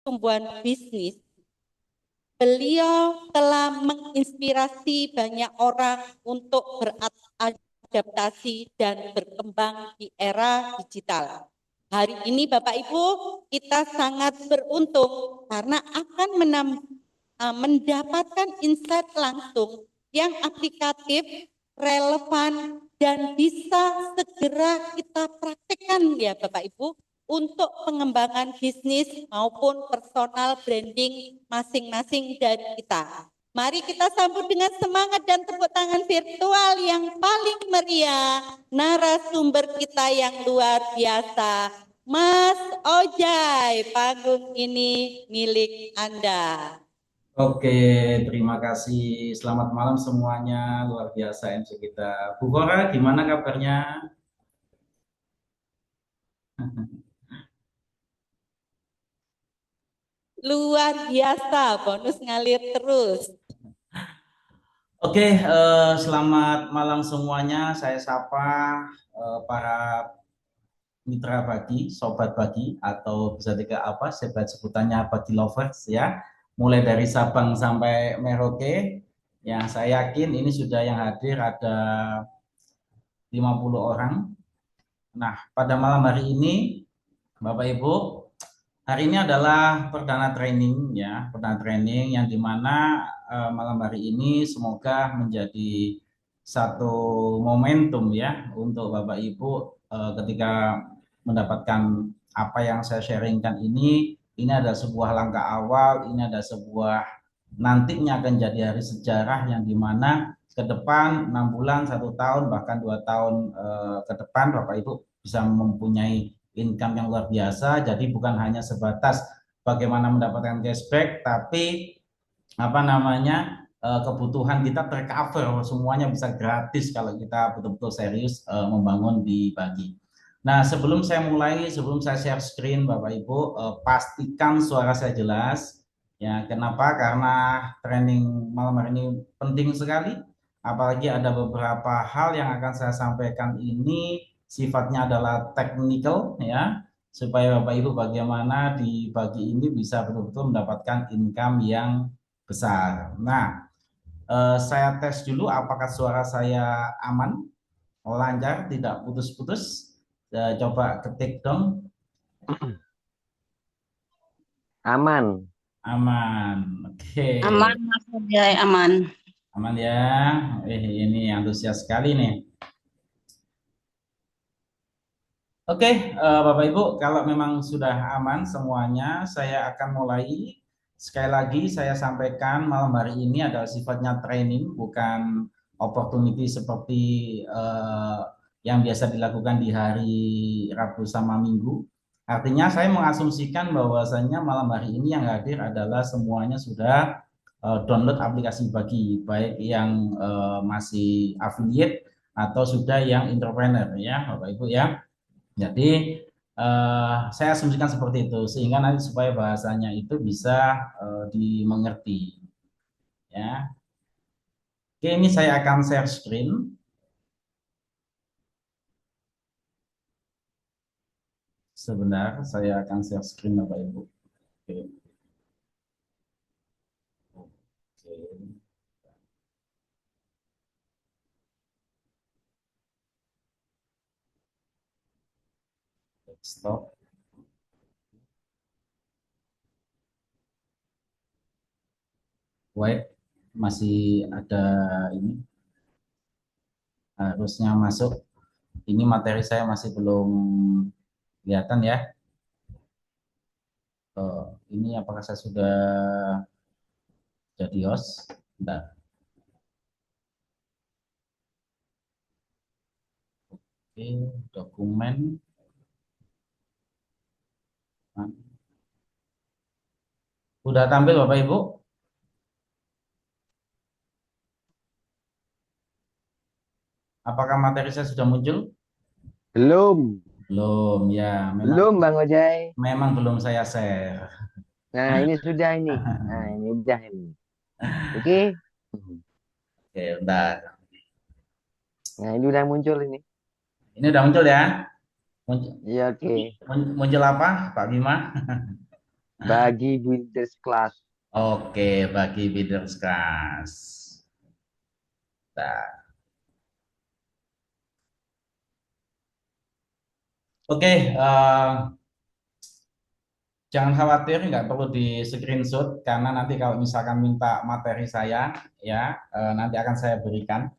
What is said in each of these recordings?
pertumbuhan bisnis, beliau telah menginspirasi banyak orang untuk beradaptasi dan berkembang di era digital. Hari ini Bapak Ibu, kita sangat beruntung karena akan mendapatkan insight langsung yang aplikatif, relevan, dan bisa segera kita praktekkan ya Bapak Ibu untuk pengembangan bisnis maupun personal branding masing-masing dari kita. Mari kita sambut dengan semangat dan tepuk tangan virtual yang paling meriah narasumber kita yang luar biasa, Mas Ojai. Panggung ini milik Anda. Oke, terima kasih. Selamat malam semuanya. Luar biasa MC kita. Bu Kora, gimana kabarnya? Luar biasa, bonus ngalir terus. Oke, selamat malam semuanya. Saya sapa para mitra bagi, sobat bagi, atau bisa juga apa, sebutannya bagi lovers ya. Mulai dari Sabang sampai Merauke. Yang saya yakin ini sudah yang hadir ada 50 orang. Nah, pada malam hari ini Bapak Ibu, hari ini adalah perdana training ya, perdana training yang dimana malam hari ini semoga menjadi satu momentum ya untuk Bapak Ibu ketika mendapatkan apa yang saya sharingkan ini adalah sebuah langkah awal, ini ada sebuah nantinya akan jadi hari sejarah yang dimana ke depan 6 bulan, 1 tahun bahkan 2 tahun ke depan Bapak Ibu bisa mempunyai income yang luar biasa. Jadi bukan hanya sebatas bagaimana mendapatkan cashback, tapi apa namanya kebutuhan kita tercover, semuanya bisa gratis kalau kita betul-betul serius membangun di pagi. Nah, sebelum saya share screen, Bapak Ibu, pastikan suara saya jelas. Ya, kenapa? Karena training malam hari ini penting sekali. Apalagi ada beberapa hal yang akan saya sampaikan ini sifatnya adalah technical ya, supaya Bapak Ibu bagaimana di pagi ini bisa betul-betul mendapatkan income yang besar. Nah, saya tes dulu apakah suara saya aman, lancar, tidak putus-putus. Coba ketik dong. Aman. Aman. Oke. Aman, Mas Ujai, aman. Aman ya. Ini antusias sekali nih. Oke, Bapak Ibu, kalau memang sudah aman semuanya, saya akan mulai. Sekali lagi saya sampaikan malam hari ini adalah sifatnya training, bukan opportunity seperti yang biasa dilakukan di hari Rabu sama Minggu. Artinya saya mengasumsikan bahwasannya malam hari ini yang hadir adalah semuanya sudah download aplikasi bagi, baik yang masih affiliate atau sudah yang entrepreneur ya, Bapak Ibu ya. Jadi saya asumsikan seperti itu sehingga nanti supaya bahasanya itu bisa dimengerti ya. Oke, ini saya akan share screen. Sebentar, saya akan share screen Bapak Ibu. Oke. Oke. Stop. Wait, masih ada ini harusnya masuk. Ini materi saya masih belum kelihatan ya. Ini apakah saya sudah jadi host? Bentar. Oke, dokumen. Nah, udah tampil Bapak Ibu? Apakah materi saya sudah muncul? Belum. Belum, ya. Belum, Bang Ojai. Memang belum saya share. Nah, ini sudah ini. Nah, ini udah ini. Oke. Oke, bentar. Nah, ini udah muncul ini. Ini udah muncul ya? Muncul, Iya, oke. muncul apa, Pak Bima? Bagi builders class. Oke, bagi bidders class. Nah, oke, jangan khawatir, nggak perlu di screenshot karena nanti kalau misalkan minta materi saya, ya nanti akan saya berikan,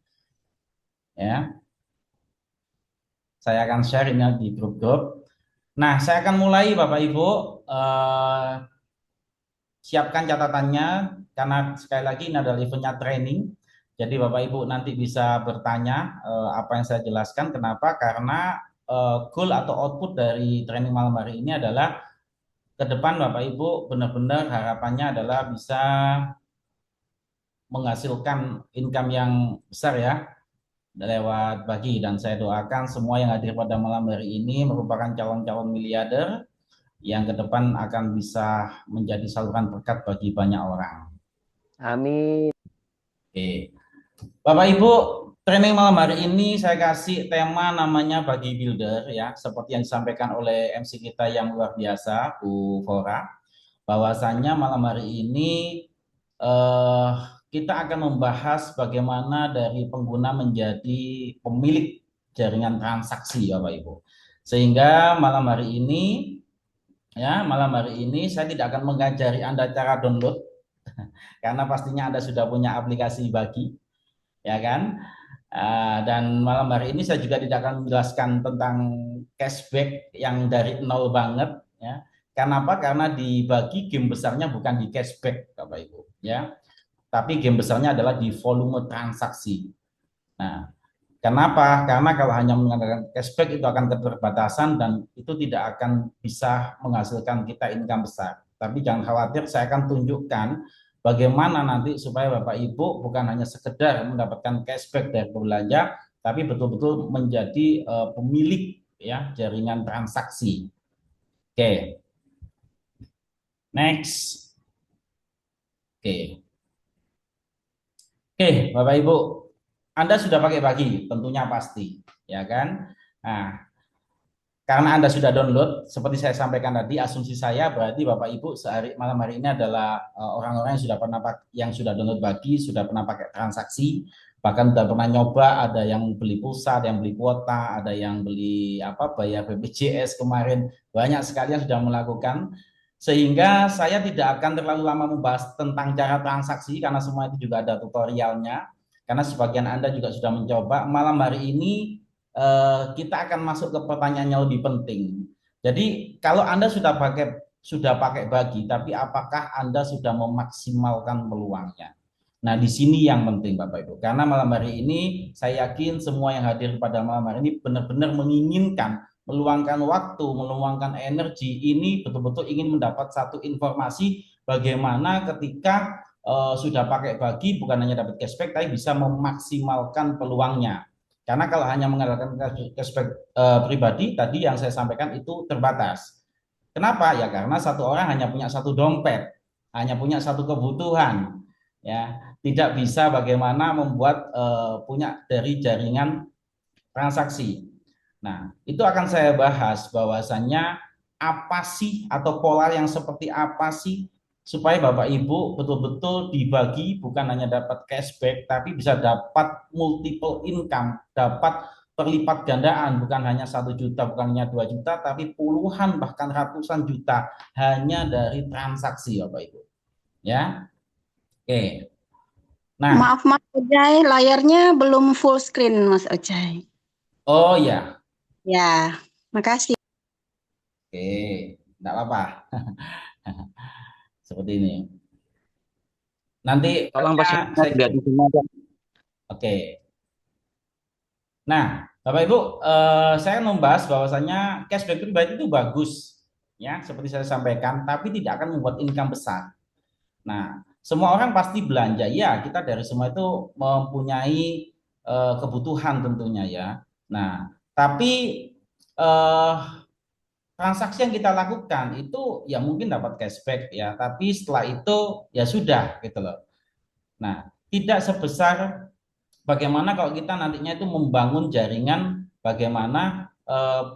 ya. Saya akan share ini di grup-grup. Nah, saya akan mulai, Bapak Ibu. Siapkan catatannya karena sekali lagi ini adalah eventnya training. Jadi Bapak Ibu nanti bisa bertanya apa yang saya jelaskan. Kenapa? Karena goal atau output dari training malam hari ini adalah ke depan Bapak Ibu benar-benar harapannya adalah bisa menghasilkan income yang besar ya lewat bagi, dan saya doakan semua yang hadir pada malam hari ini merupakan calon-calon miliarder yang ke depan akan bisa menjadi saluran berkat bagi banyak orang. Amin. Oke. Bapak Ibu, training malam hari ini saya kasih tema namanya bagi builder ya, seperti yang disampaikan oleh MC kita yang luar biasa, Bu Fora, bahwasannya malam hari ini eh, kita akan membahas bagaimana dari pengguna menjadi pemilik jaringan transaksi, Bapak Ibu. Sehingga malam hari ini saya tidak akan mengajari Anda cara download karena pastinya Anda sudah punya aplikasi bagi, ya kan? Dan malam hari ini saya juga tidak akan menjelaskan tentang cashback yang dari nol banget, ya. Kenapa? Karena dibagi game besarnya bukan di cashback, Bapak Ibu, ya. Tapi game besarnya adalah di volume transaksi. Nah, kenapa? Karena kalau hanya mengandalkan cashback itu akan keterbatasan dan itu tidak akan bisa menghasilkan kita income besar. Tapi jangan khawatir, saya akan tunjukkan bagaimana nanti supaya Bapak Ibu bukan hanya sekedar mendapatkan cashback dari belanja, tapi betul-betul menjadi pemilik ya jaringan transaksi. Oke. Next. Oke. Oke, Bapak Ibu, Anda sudah pakai bagi, tentunya pasti, ya kan? Nah, karena Anda sudah download, seperti saya sampaikan tadi, asumsi saya berarti Bapak Ibu malam hari ini adalah orang-orang yang sudah pernah download bagi, sudah pernah pakai transaksi, bahkan sudah pernah nyoba, ada yang beli pulsa, ada yang beli kuota, ada yang beli bayar BPJS kemarin, banyak sekali yang sudah melakukan. Sehingga saya tidak akan terlalu lama membahas tentang cara transaksi karena semua itu juga ada tutorialnya. Karena sebagian Anda juga sudah mencoba. Malam hari ini kita akan masuk ke pertanyaan yang lebih penting. Jadi kalau Anda sudah pakai bagi, tapi apakah Anda sudah memaksimalkan peluangnya? Nah, di sini yang penting Bapak Ibu. Karena malam hari ini saya yakin semua yang hadir pada malam hari ini benar-benar menginginkan meluangkan waktu, meluangkan energi, ini betul-betul ingin mendapat satu informasi bagaimana ketika sudah pakai bagi bukan hanya dapat cashback tapi bisa memaksimalkan peluangnya. Karena kalau hanya mengandalkan cashback pribadi tadi yang saya sampaikan itu terbatas. Kenapa? Ya karena satu orang hanya punya satu dompet, hanya punya satu kebutuhan, ya tidak bisa bagaimana membuat punya dari jaringan transaksi. Nah, itu akan saya bahas bahwasannya apa sih atau pola yang seperti apa sih supaya Bapak Ibu betul-betul dibagi bukan hanya dapat cashback tapi bisa dapat multiple income, dapat perlipat gandaan, bukan hanya 1 juta, bukan hanya 2 juta, tapi puluhan bahkan ratusan juta hanya dari transaksi Bapak Ibu. Ya. Oke. Nah, Maaf Mas Ojai, layarnya belum full screen Mas Ojai. oh ya. Ya, makasih. Oke, enggak apa-apa. Seperti ini. Nanti Tolong Pak saya lihat di sini aja. Oke. Nah, Bapak Ibu, saya membahas bahwasannya cashback pribadi itu bagus, ya, seperti saya sampaikan, tapi tidak akan membuat income besar. Nah, semua orang pasti belanja, ya, kita dari semua itu mempunyai kebutuhan tentunya ya. Nah, tapi eh, transaksi yang kita lakukan itu ya mungkin dapat cashback ya, tapi setelah itu ya sudah gitu loh. Nah, tidak sebesar bagaimana kalau kita nantinya itu membangun jaringan bagaimana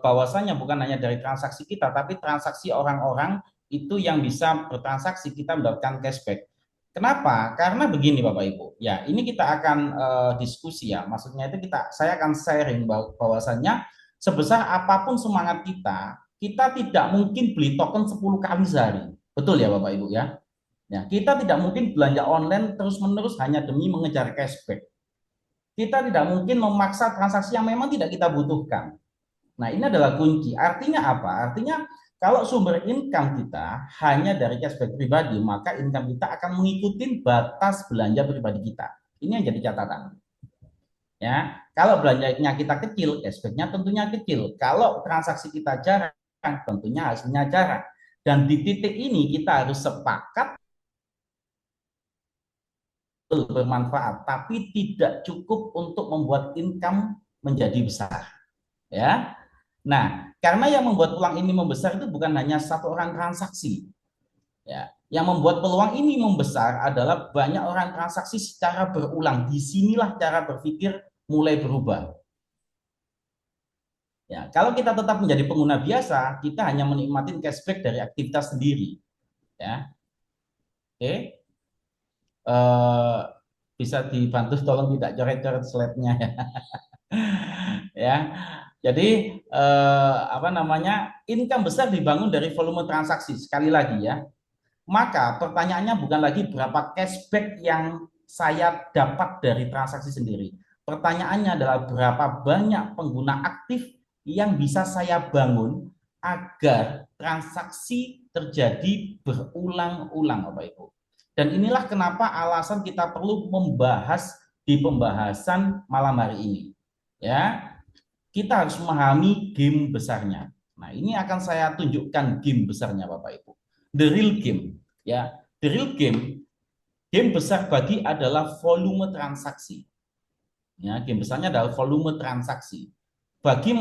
bahwasanya bukan hanya dari transaksi kita tapi transaksi orang-orang itu yang bisa bertransaksi kita mendapatkan cashback. Kenapa? Karena begini Bapak Ibu. Ya, ini kita akan diskusi ya. Maksudnya itu saya akan sharing bahwasannya sebesar apapun semangat kita, kita tidak mungkin beli token 10 kali sehari. Betul ya Bapak Ibu ya? Ya, kita tidak mungkin belanja online terus-menerus hanya demi mengejar cashback. Kita tidak mungkin memaksa transaksi yang memang tidak kita butuhkan. Nah, ini adalah kunci. Artinya apa? Artinya kalau sumber income kita hanya dari cashback pribadi, maka income kita akan mengikuti batas belanja pribadi kita. Ini yang jadi catatan. Ya, kalau belanjanya kita kecil, cashbacknya tentunya kecil. Kalau transaksi kita jarang, tentunya hasilnya jarang. Dan di titik ini kita harus sepakat bermanfaat, tapi tidak cukup untuk membuat income menjadi besar. Ya, nah, karena yang membuat peluang ini membesar itu bukan hanya satu orang transaksi. Ya, yang membuat peluang ini membesar adalah banyak orang transaksi secara berulang. Disinilah cara berpikir mulai berubah. Ya, kalau kita tetap menjadi pengguna biasa, kita hanya menikmati cashback dari aktivitas sendiri. Ya, oke. Bisa dibantu tolong tidak coret-coret slide-nya ya. Ya. Jadi apa namanya? Income besar dibangun dari volume transaksi. Sekali lagi ya. Maka pertanyaannya bukan lagi berapa cashback yang saya dapat dari transaksi sendiri. Pertanyaannya adalah berapa banyak pengguna aktif yang bisa saya bangun agar transaksi terjadi berulang-ulang Bapak Ibu. Dan inilah kenapa alasan kita perlu membahas di pembahasan malam hari ini. Ya, kita harus memahami game besarnya. Nah, ini akan saya tunjukkan game besarnya Bapak Ibu. The real game, ya. The real game besar bagi adalah volume transaksi. Ya, game besarnya adalah volume transaksi. Bagi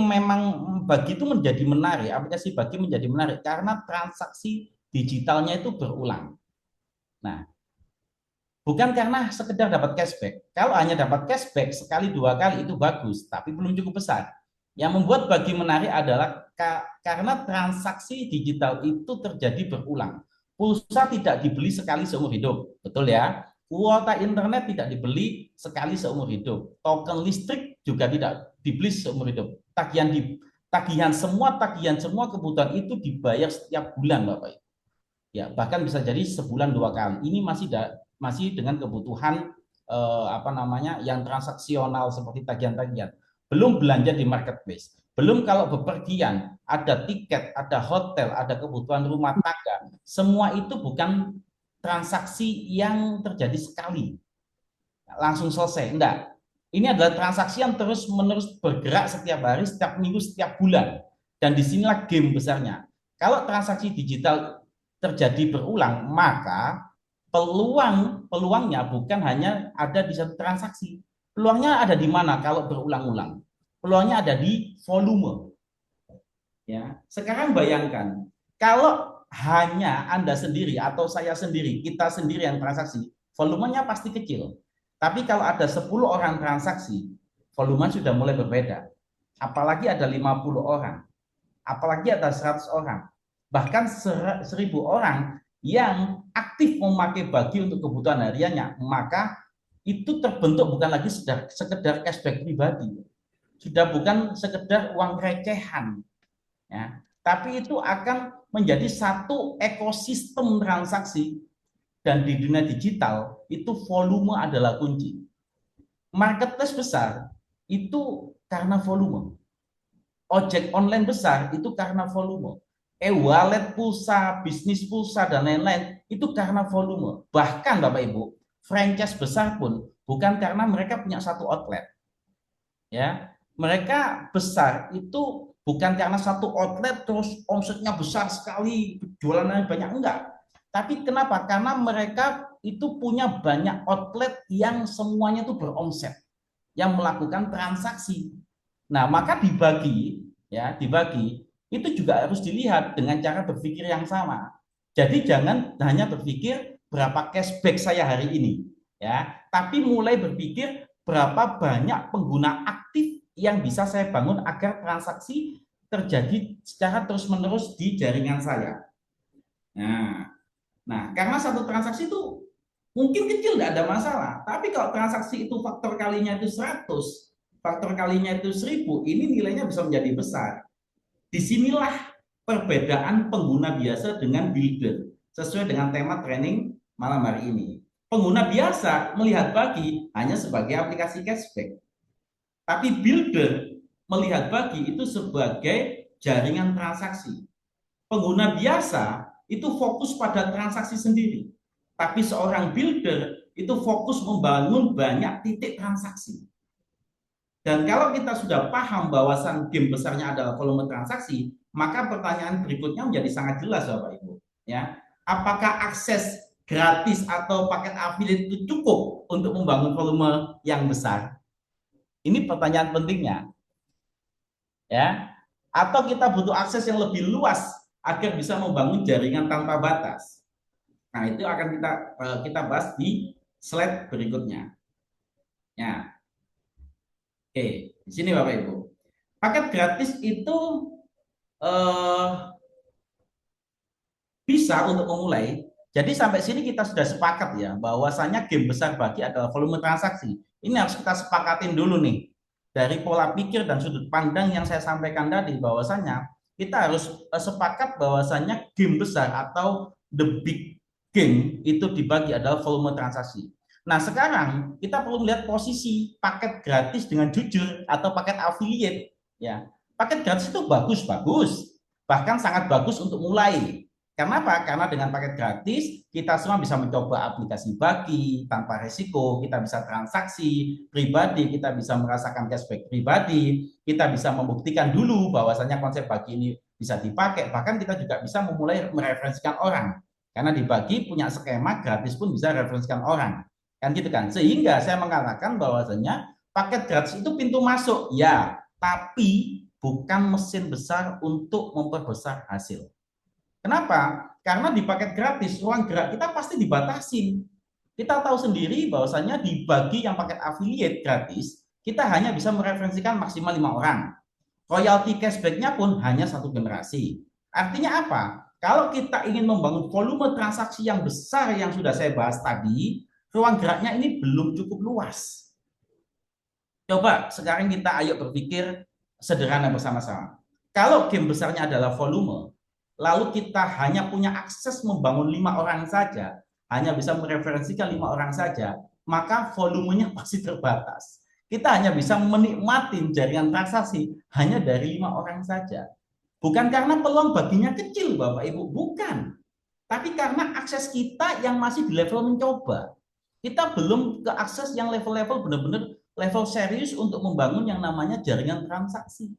itu menjadi menarik, aplikasi bagi menjadi menarik karena transaksi digitalnya itu berulang. Nah, bukan karena sekedar dapat cashback. Kalau hanya dapat cashback sekali dua kali itu bagus, tapi belum cukup besar. Yang membuat bagi menarik adalah karena transaksi digital itu terjadi berulang. Pulsa tidak dibeli sekali seumur hidup, betul ya? Kuota internet tidak dibeli sekali seumur hidup. Token listrik juga tidak dibeli seumur hidup. Tagihan semua kebutuhan itu dibayar setiap bulan, Bapak Ibu. Ya, bahkan bisa jadi sebulan dua kali. Ini masih dengan kebutuhan apa namanya yang transaksional seperti tagihan-tagihan. Belum belanja di marketplace. Belum kalau bepergian, ada tiket, ada hotel, ada kebutuhan rumah tangga. Semua itu bukan transaksi yang terjadi sekali. Langsung selesai. Enggak. Ini adalah transaksi yang terus-menerus bergerak setiap hari, setiap minggu, setiap bulan. Dan disinilah game besarnya. Kalau transaksi digital terjadi berulang, maka peluangnya bukan hanya ada di satu transaksi. Peluangnya ada di mana kalau berulang-ulang? Peluangnya ada di volume. Ya, sekarang bayangkan kalau hanya Anda sendiri atau saya sendiri, kita sendiri yang transaksi, volumenya pasti kecil. Tapi kalau ada 10 orang transaksi, volumenya sudah mulai berbeda. Apalagi ada 50 orang, apalagi ada 100 orang, bahkan 1000 orang yang aktif memakai bagi untuk kebutuhan hariannya, maka itu terbentuk bukan lagi sekedar cashback pribadi, sudah bukan sekedar uang recehan, ya, tapi itu akan menjadi satu ekosistem transaksi. Dan di dunia digital itu volume adalah kunci. Marketplace besar itu karena volume. Ojek online besar itu karena volume. E-wallet pulsa, bisnis pulsa dan lain-lain itu karena volume. Bahkan Bapak Ibu, franchise besar pun bukan karena mereka punya satu outlet. Ya, mereka besar itu bukan karena satu outlet terus omsetnya besar sekali, jualannya banyak, enggak. Tapi kenapa? Karena mereka itu punya banyak outlet yang semuanya itu beromset, yang melakukan transaksi. Nah, maka dibagi itu juga harus dilihat dengan cara berpikir yang sama. Jadi jangan hanya berpikir berapa cashback saya hari ini, ya, tapi mulai berpikir berapa banyak pengguna aktif yang bisa saya bangun agar transaksi terjadi secara terus-menerus di jaringan saya. Nah, karena satu transaksi itu mungkin kecil tidak ada masalah, tapi kalau transaksi itu faktor kalinya itu 100, faktor kalinya itu 1000, ini nilainya bisa menjadi besar. Disinilah perbedaan pengguna biasa dengan builder, sesuai dengan tema training malam hari ini. Pengguna biasa melihat Bagi hanya sebagai aplikasi cashback, tapi builder melihat Bagi itu sebagai jaringan transaksi. Pengguna biasa itu fokus pada transaksi sendiri, tapi seorang builder itu fokus membangun banyak titik transaksi. Dan kalau kita sudah paham bahwasan game besarnya adalah volume transaksi, maka pertanyaan berikutnya menjadi sangat jelas Bapak Ibu. Ya, apakah akses gratis atau paket affiliate itu cukup untuk membangun volume yang besar? Ini pertanyaan pentingnya. Ya, atau kita butuh akses yang lebih luas agar bisa membangun jaringan tanpa batas. Nah, itu akan kita bahas di slide berikutnya. Ya. Oke, di sini Bapak Ibu. Paket gratis itu bisa untuk memulai. Jadi sampai sini kita sudah sepakat ya bahwasanya game besar Bagi adalah volume transaksi. Ini harus kita sepakatin dulu nih. Dari pola pikir dan sudut pandang yang saya sampaikan tadi bahwasanya kita harus sepakat bahwasanya game besar atau the big game itu dibagi adalah volume transaksi. Nah, sekarang kita perlu melihat posisi paket gratis dengan jujur atau paket affiliate ya. Paket gratis itu bagus-bagus, bahkan sangat bagus untuk mulai. Karena apa? Karena dengan paket gratis kita semua bisa mencoba aplikasi Bagi tanpa resiko, kita bisa transaksi pribadi, kita bisa merasakan cashback pribadi, kita bisa membuktikan dulu bahwasanya konsep Bagi ini bisa dipakai, bahkan kita juga bisa memulai mereferensikan orang. Karena di Bagi punya skema gratis pun bisa referensikan orang. Kan gitu kan? Sehingga saya mengatakan bahwasanya paket gratis itu pintu masuk, ya, tapi bukan mesin besar untuk memperbesar hasil. Kenapa? Karena di paket gratis ruang gerak kita pasti dibatasin. Kita tahu sendiri bahwasanya di Bagi yang paket affiliate gratis, kita hanya bisa mereferensikan maksimal 5 orang. Royalty cashback-nya pun hanya 1 generasi. Artinya apa? Kalau kita ingin membangun volume transaksi yang besar yang sudah saya bahas tadi, ruang geraknya ini belum cukup luas. Coba sekarang kita ayo berpikir sederhana bersama-sama. Kalau game besarnya adalah volume, lalu kita hanya punya akses membangun 5 orang saja, hanya bisa mereferensikan 5 orang saja, maka volumenya pasti terbatas. Kita hanya bisa menikmati jaringan transaksi hanya dari 5 orang saja. Bukan karena peluang Baginya kecil Bapak Ibu, bukan. Tapi karena akses kita yang masih di level mencoba. Kita belum ke akses yang level-level benar-benar level serius untuk membangun yang namanya jaringan transaksi.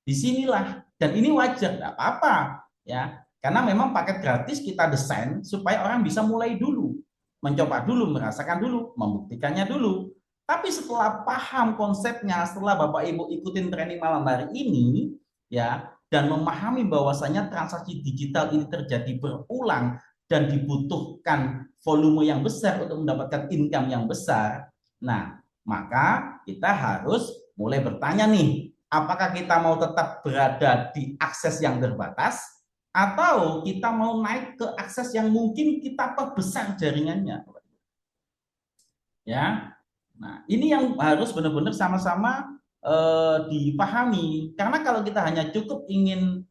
Disinilah, dan ini wajar, tidak apa-apa ya, karena memang paket gratis kita desain supaya orang bisa mulai dulu, mencoba dulu, merasakan dulu, membuktikannya dulu. Tapi setelah paham konsepnya, setelah Bapak Ibu ikutin training malam hari ini ya, dan memahami bahwasanya transaksi digital ini terjadi berulang dan dibutuhkan volume yang besar untuk mendapatkan income yang besar, nah maka kita harus mulai bertanya nih, apakah kita mau tetap berada di akses yang terbatas atau kita mau naik ke akses yang mungkin kita perbesar jaringannya. Ya. Nah, ini yang harus benar-benar sama-sama dipahami. Karena kalau kita hanya cukup ingin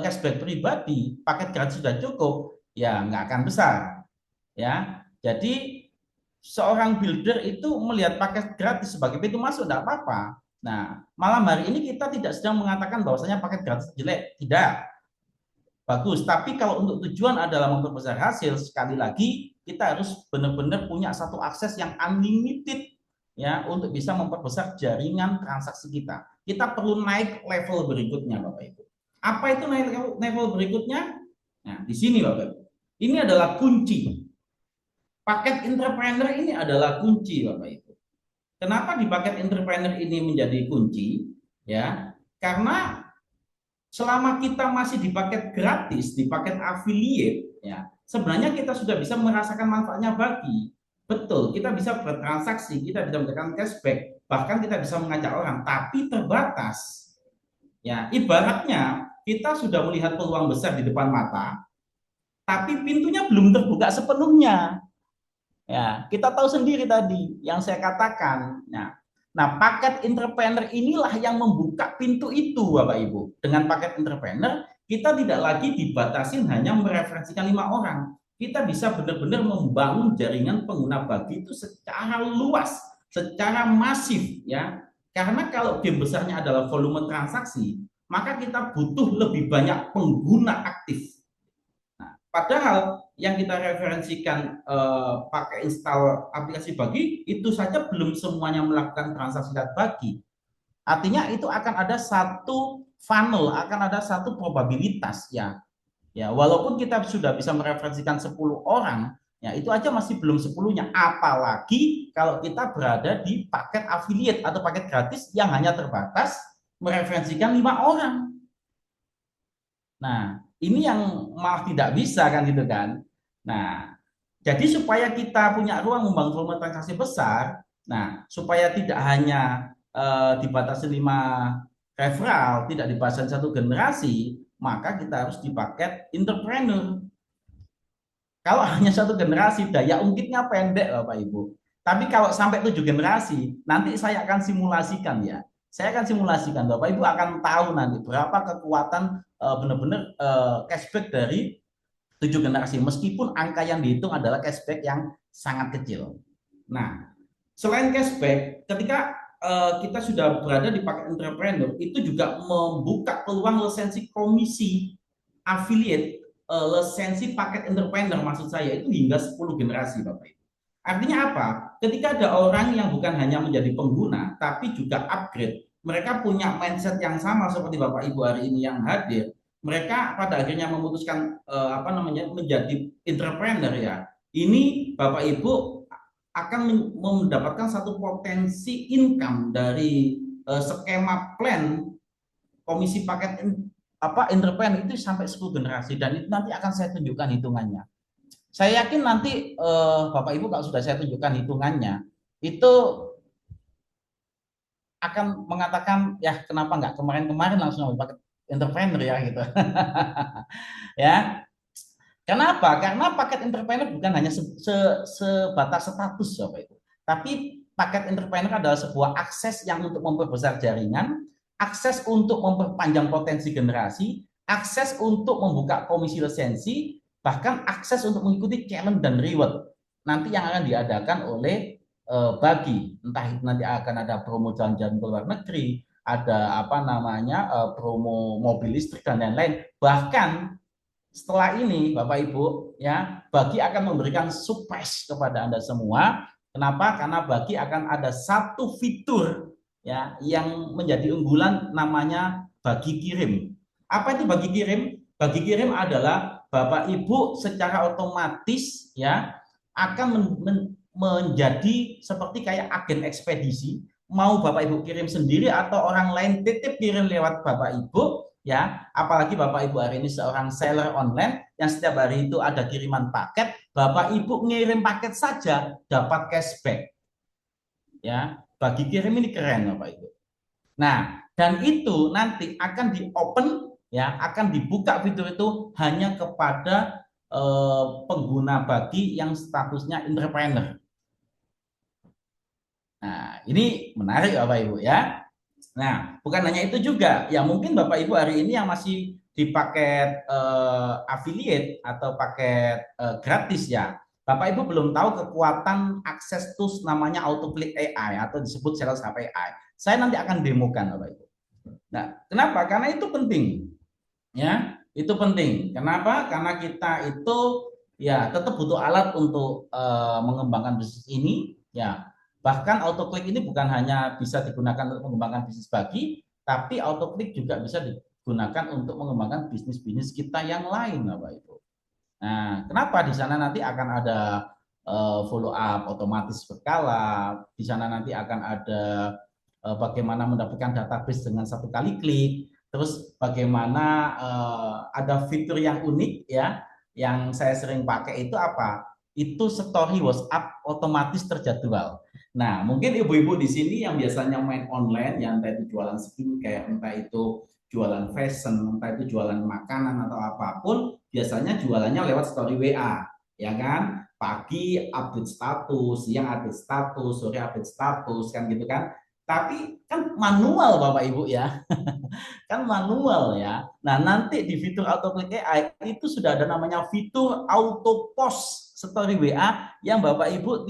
cashback pribadi, paket gratis sudah cukup, ya nggak akan besar. Ya. Jadi seorang builder itu melihat paket gratis sebagai pintu masuk tidak apa-apa. Nah, malam hari ini kita tidak sedang mengatakan bahwasanya paket gratis jelek, tidak. Bagus, tapi kalau untuk tujuan adalah memperbesar hasil, sekali lagi kita harus benar-benar punya satu akses yang unlimited ya untuk bisa memperbesar jaringan transaksi kita. Kita perlu naik level berikutnya Bapak Ibu. Apa itu naik level berikutnya? Nah, di sini Bapak Ibu. Ini adalah kunci. Paket entrepreneur ini adalah kunci Bapak Ibu. Kenapa di paket entrepreneur ini menjadi kunci? Ya, karena selama kita masih di paket gratis, di paket affiliate, ya, sebenarnya kita sudah bisa merasakan manfaatnya Bagi. Betul, kita bisa bertransaksi, kita bisa mendapatkan cashback, bahkan kita bisa mengajak orang, tapi terbatas. Ya, ibaratnya kita sudah melihat peluang besar di depan mata, tapi pintunya belum terbuka sepenuhnya. Ya, kita tahu sendiri tadi yang saya katakan. Nah, paket entrepreneur inilah yang membuka pintu itu, Bapak Ibu. Dengan paket entrepreneur, kita tidak lagi dibatasin hanya mereferensikan 5 orang. Kita bisa benar-benar membangun jaringan pengguna bagi itu secara luas, secara masif, ya. Karena kalau game besarnya adalah volume transaksi, maka kita butuh lebih banyak pengguna aktif. Padahal yang kita referensikan pakai install aplikasi bagi itu saja belum semuanya melakukan transaksi lewat bagi. Artinya itu akan ada satu funnel, akan ada satu probabilitas ya. Ya, walaupun kita sudah bisa mereferensikan 10 orang, ya itu aja masih belum 10-nya. Apalagi kalau kita berada di paket affiliate atau paket gratis yang hanya terbatas mereferensikan 5 orang. Nah, ini yang malah tidak bisa kan gitu kan. Nah, jadi supaya kita punya ruang membangun volume transaksi besar, nah supaya tidak hanya dibatasi 5 referral, tidak dibatasi 1 generasi, maka kita harus di paket entrepreneur. Kalau hanya 1 generasi, daya ungkitnya pendek Bapak Ibu. Tapi kalau sampai 7 generasi, nanti saya akan simulasikan ya. Saya akan simulasikan, Bapak Ibu akan tahu nanti berapa kekuatan benar-benar cashback dari 7 generasi. Meskipun angka yang dihitung adalah cashback yang sangat kecil. Nah, selain cashback, ketika kita sudah berada di paket entrepreneur, itu juga membuka peluang lisensi komisi affiliate, lisensi paket entrepreneur maksud saya itu hingga 10 generasi Bapak Ibu. Artinya apa? Ketika ada orang yang bukan hanya menjadi pengguna, tapi juga upgrade, mereka punya mindset yang sama seperti Bapak Ibu hari ini yang hadir. Mereka pada akhirnya memutuskan menjadi entrepreneur ya. Ini Bapak Ibu akan mendapatkan satu potensi income dari skema plan komisi paket entrepreneur itu sampai 10 generasi, dan itu nanti akan saya tunjukkan hitungannya. Saya yakin nanti Bapak Ibu kalau sudah saya tunjukkan hitungannya itu akan mengatakan ya kenapa nggak kemarin-kemarin langsung pakai entrepreneur ya gitu. Ya. Kenapa? Karena paket entrepreneur bukan hanya sebatas status Bapak Ibu, tapi paket entrepreneur adalah sebuah akses yang untuk memperbesar jaringan, akses untuk memperpanjang potensi generasi, akses untuk membuka komisi lisensi, bahkan akses untuk mengikuti challenge dan reward nanti yang akan diadakan oleh bagi, entah itu nanti akan ada promo jalan-jalan ke luar negeri, ada promo mobil listrik dan lain-lain. Bahkan setelah ini Bapak Ibu ya, bagi akan memberikan surprise kepada Anda semua. Kenapa? Karena bagi akan ada satu fitur ya yang menjadi unggulan, namanya bagi kirim. Apa itu bagi kirim? Bagi kirim adalah Bapak Ibu secara otomatis ya akan menjadi seperti kayak agen ekspedisi. Mau Bapak Ibu kirim sendiri atau orang lain titip kirim lewat Bapak Ibu ya, apalagi Bapak Ibu hari ini seorang seller online yang setiap hari itu ada kiriman paket, Bapak Ibu ngirim paket saja dapat cashback. Ya, bagi kirim ini keren Bapak Ibu. Nah, dan itu nanti akan di-open ya, akan dibuka fitur itu hanya kepada pengguna bagi yang statusnya entrepreneur. Nah, ini menarik Bapak Ibu ya. Nah, bukan hanya itu juga, ya mungkin Bapak Ibu hari ini yang masih di paket affiliate atau paket gratis ya, Bapak Ibu belum tahu kekuatan akses tools namanya AutoClick AI atau disebut Sales Hub AI. Saya nanti akan demokan Bapak Ibu. Nah, kenapa? Karena itu penting. Ya, itu penting. Kenapa? Karena kita itu ya tetap butuh alat untuk mengembangkan bisnis ini ya. Bahkan AutoClick ini bukan hanya bisa digunakan untuk mengembangkan bisnis bagi, tapi AutoClick juga bisa digunakan untuk mengembangkan bisnis-bisnis kita yang lain, Bapak Ibu. Nah, kenapa di sana nanti akan ada follow up otomatis berkala, di sana nanti akan ada bagaimana mendapatkan database dengan 1 kali klik, terus bagaimana ada fitur yang unik ya, yang saya sering pakai itu apa? Itu story WhatsApp otomatis terjadwal. Nah, mungkin ibu-ibu di sini yang biasanya main online, yang entah itu jualan skincare, entah itu jualan fashion, entah itu jualan makanan atau apapun, biasanya jualannya lewat story WA, ya kan? Pagi update status, siang update status, sore update status, kan gitu kan? Tapi kan manual Bapak Ibu ya, kan manual ya. Nah nanti di fitur autoclick AI itu sudah ada namanya fitur auto post story WA yang Bapak Ibu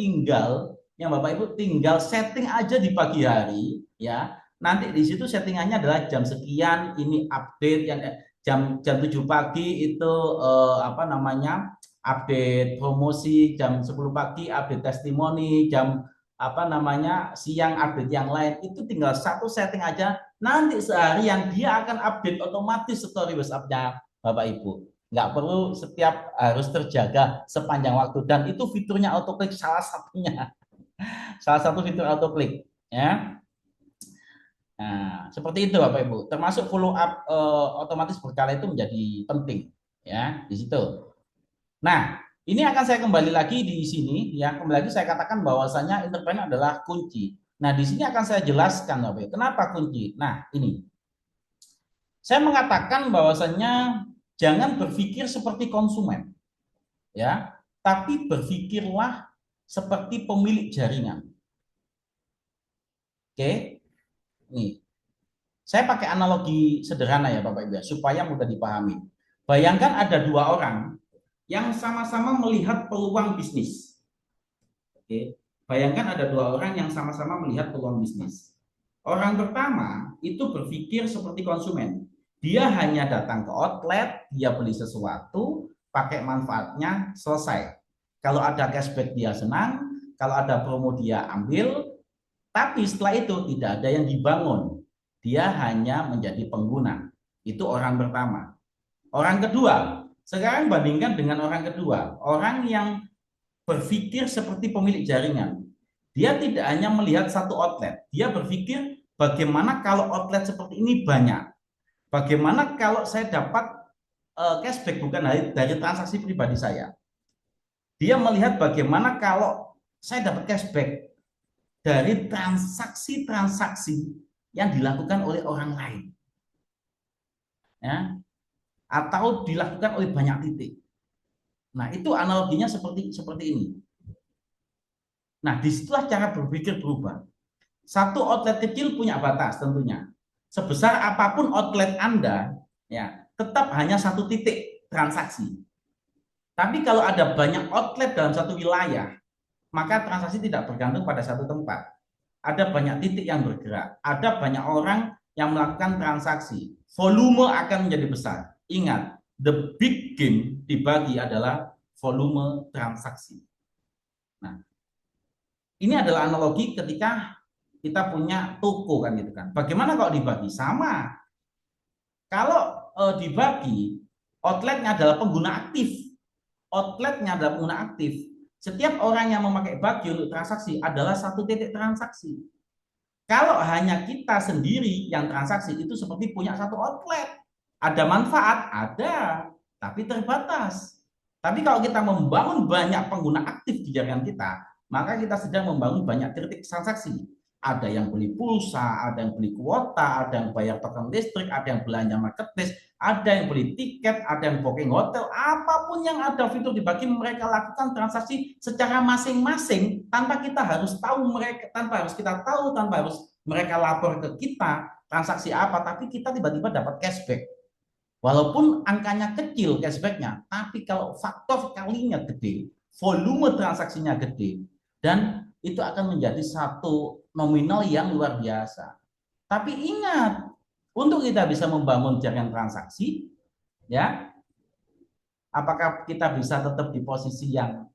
tinggal setting aja di pagi hari ya. Nanti di situ settingannya adalah jam sekian ini update yang jam 7 pagi itu update promosi, jam 10 pagi update testimoni, jam siang update yang lain. Itu tinggal satu setting aja, nanti seharian dia akan update otomatis story WhatsApp-nya Bapak Ibu. Nggak perlu setiap harus terjaga sepanjang waktu, dan itu fiturnya autoclick salah satunya. Salah satu fitur autoclick ya. Nah, seperti itu Bapak Ibu. Termasuk follow up otomatis berkala itu menjadi penting ya di situ. Nah, ini akan saya kembali lagi di sini ya. Kembali lagi saya katakan bahwasanya entrepreneur adalah kunci. Nah, di sini akan saya jelaskan Bapak Ibu, kenapa kunci. Nah, ini. Saya mengatakan bahwasanya jangan berpikir seperti konsumen. Ya, tapi berpikirlah seperti pemilik jaringan. Oke. Nih, saya pakai analogi sederhana ya Bapak Ibu ya, supaya mudah dipahami. Bayangkan ada dua orang yang sama-sama melihat peluang bisnis. Oke. Bayangkan ada dua orang yang sama-sama melihat peluang bisnis. Orang pertama itu berpikir seperti konsumen. Dia hanya datang ke outlet, dia beli sesuatu, pakai manfaatnya, selesai. Kalau ada cashback dia senang, kalau ada promo dia ambil, tapi setelah itu tidak ada yang dibangun. Dia hanya menjadi pengguna. Itu orang pertama. Orang kedua, sekarang bandingkan dengan orang kedua. Orang yang berpikir seperti pemilik jaringan. Dia tidak hanya melihat satu outlet. Dia berpikir bagaimana kalau outlet seperti ini banyak. Bagaimana kalau saya dapat cashback bukan dari transaksi pribadi saya. Dia melihat bagaimana kalau saya dapat cashback dari transaksi-transaksi yang dilakukan oleh orang lain, ya, atau dilakukan oleh banyak titik. Nah, itu analoginya seperti ini. Nah, disitulah cara berpikir berubah. Satu outlet kecil punya batas tentunya. Sebesar apapun outlet Anda, ya, tetap hanya satu titik transaksi. Tapi kalau ada banyak outlet dalam satu wilayah, maka transaksi tidak bergantung pada satu tempat. Ada banyak titik yang bergerak, ada banyak orang yang melakukan transaksi. Volume akan menjadi besar. Ingat, the big game dibagi adalah volume transaksi. Nah, ini adalah analogi ketika kita punya toko kan gitu kan. Bagaimana kalau dibagi? Sama. Kalau dibagi, outletnya adalah pengguna aktif. Outletnya adalah pengguna aktif. Setiap orang yang memakai bagi untuk transaksi adalah satu titik transaksi. Kalau hanya kita sendiri yang transaksi, itu seperti punya satu outlet. Ada manfaat? Ada, tapi terbatas. Tapi kalau kita membangun banyak pengguna aktif di jaringan kita, maka kita sedang membangun banyak titik transaksi. Ada yang beli pulsa, ada yang beli kuota, ada yang bayar token listrik, ada yang belanja marketplace, ada yang beli tiket, ada yang booking hotel, apapun yang ada fitur dibagi, mereka lakukan transaksi secara masing-masing tanpa kita harus tahu mereka, tanpa harus kita tahu, tanpa harus mereka lapor ke kita transaksi apa, tapi kita tiba-tiba dapat cashback. Walaupun angkanya kecil cashbacknya, tapi kalau faktor kalinya gede, volume transaksinya gede, dan itu akan menjadi satu nominal yang luar biasa. Tapi ingat, untuk kita bisa membangun jaringan transaksi, ya, apakah kita bisa tetap di posisi yang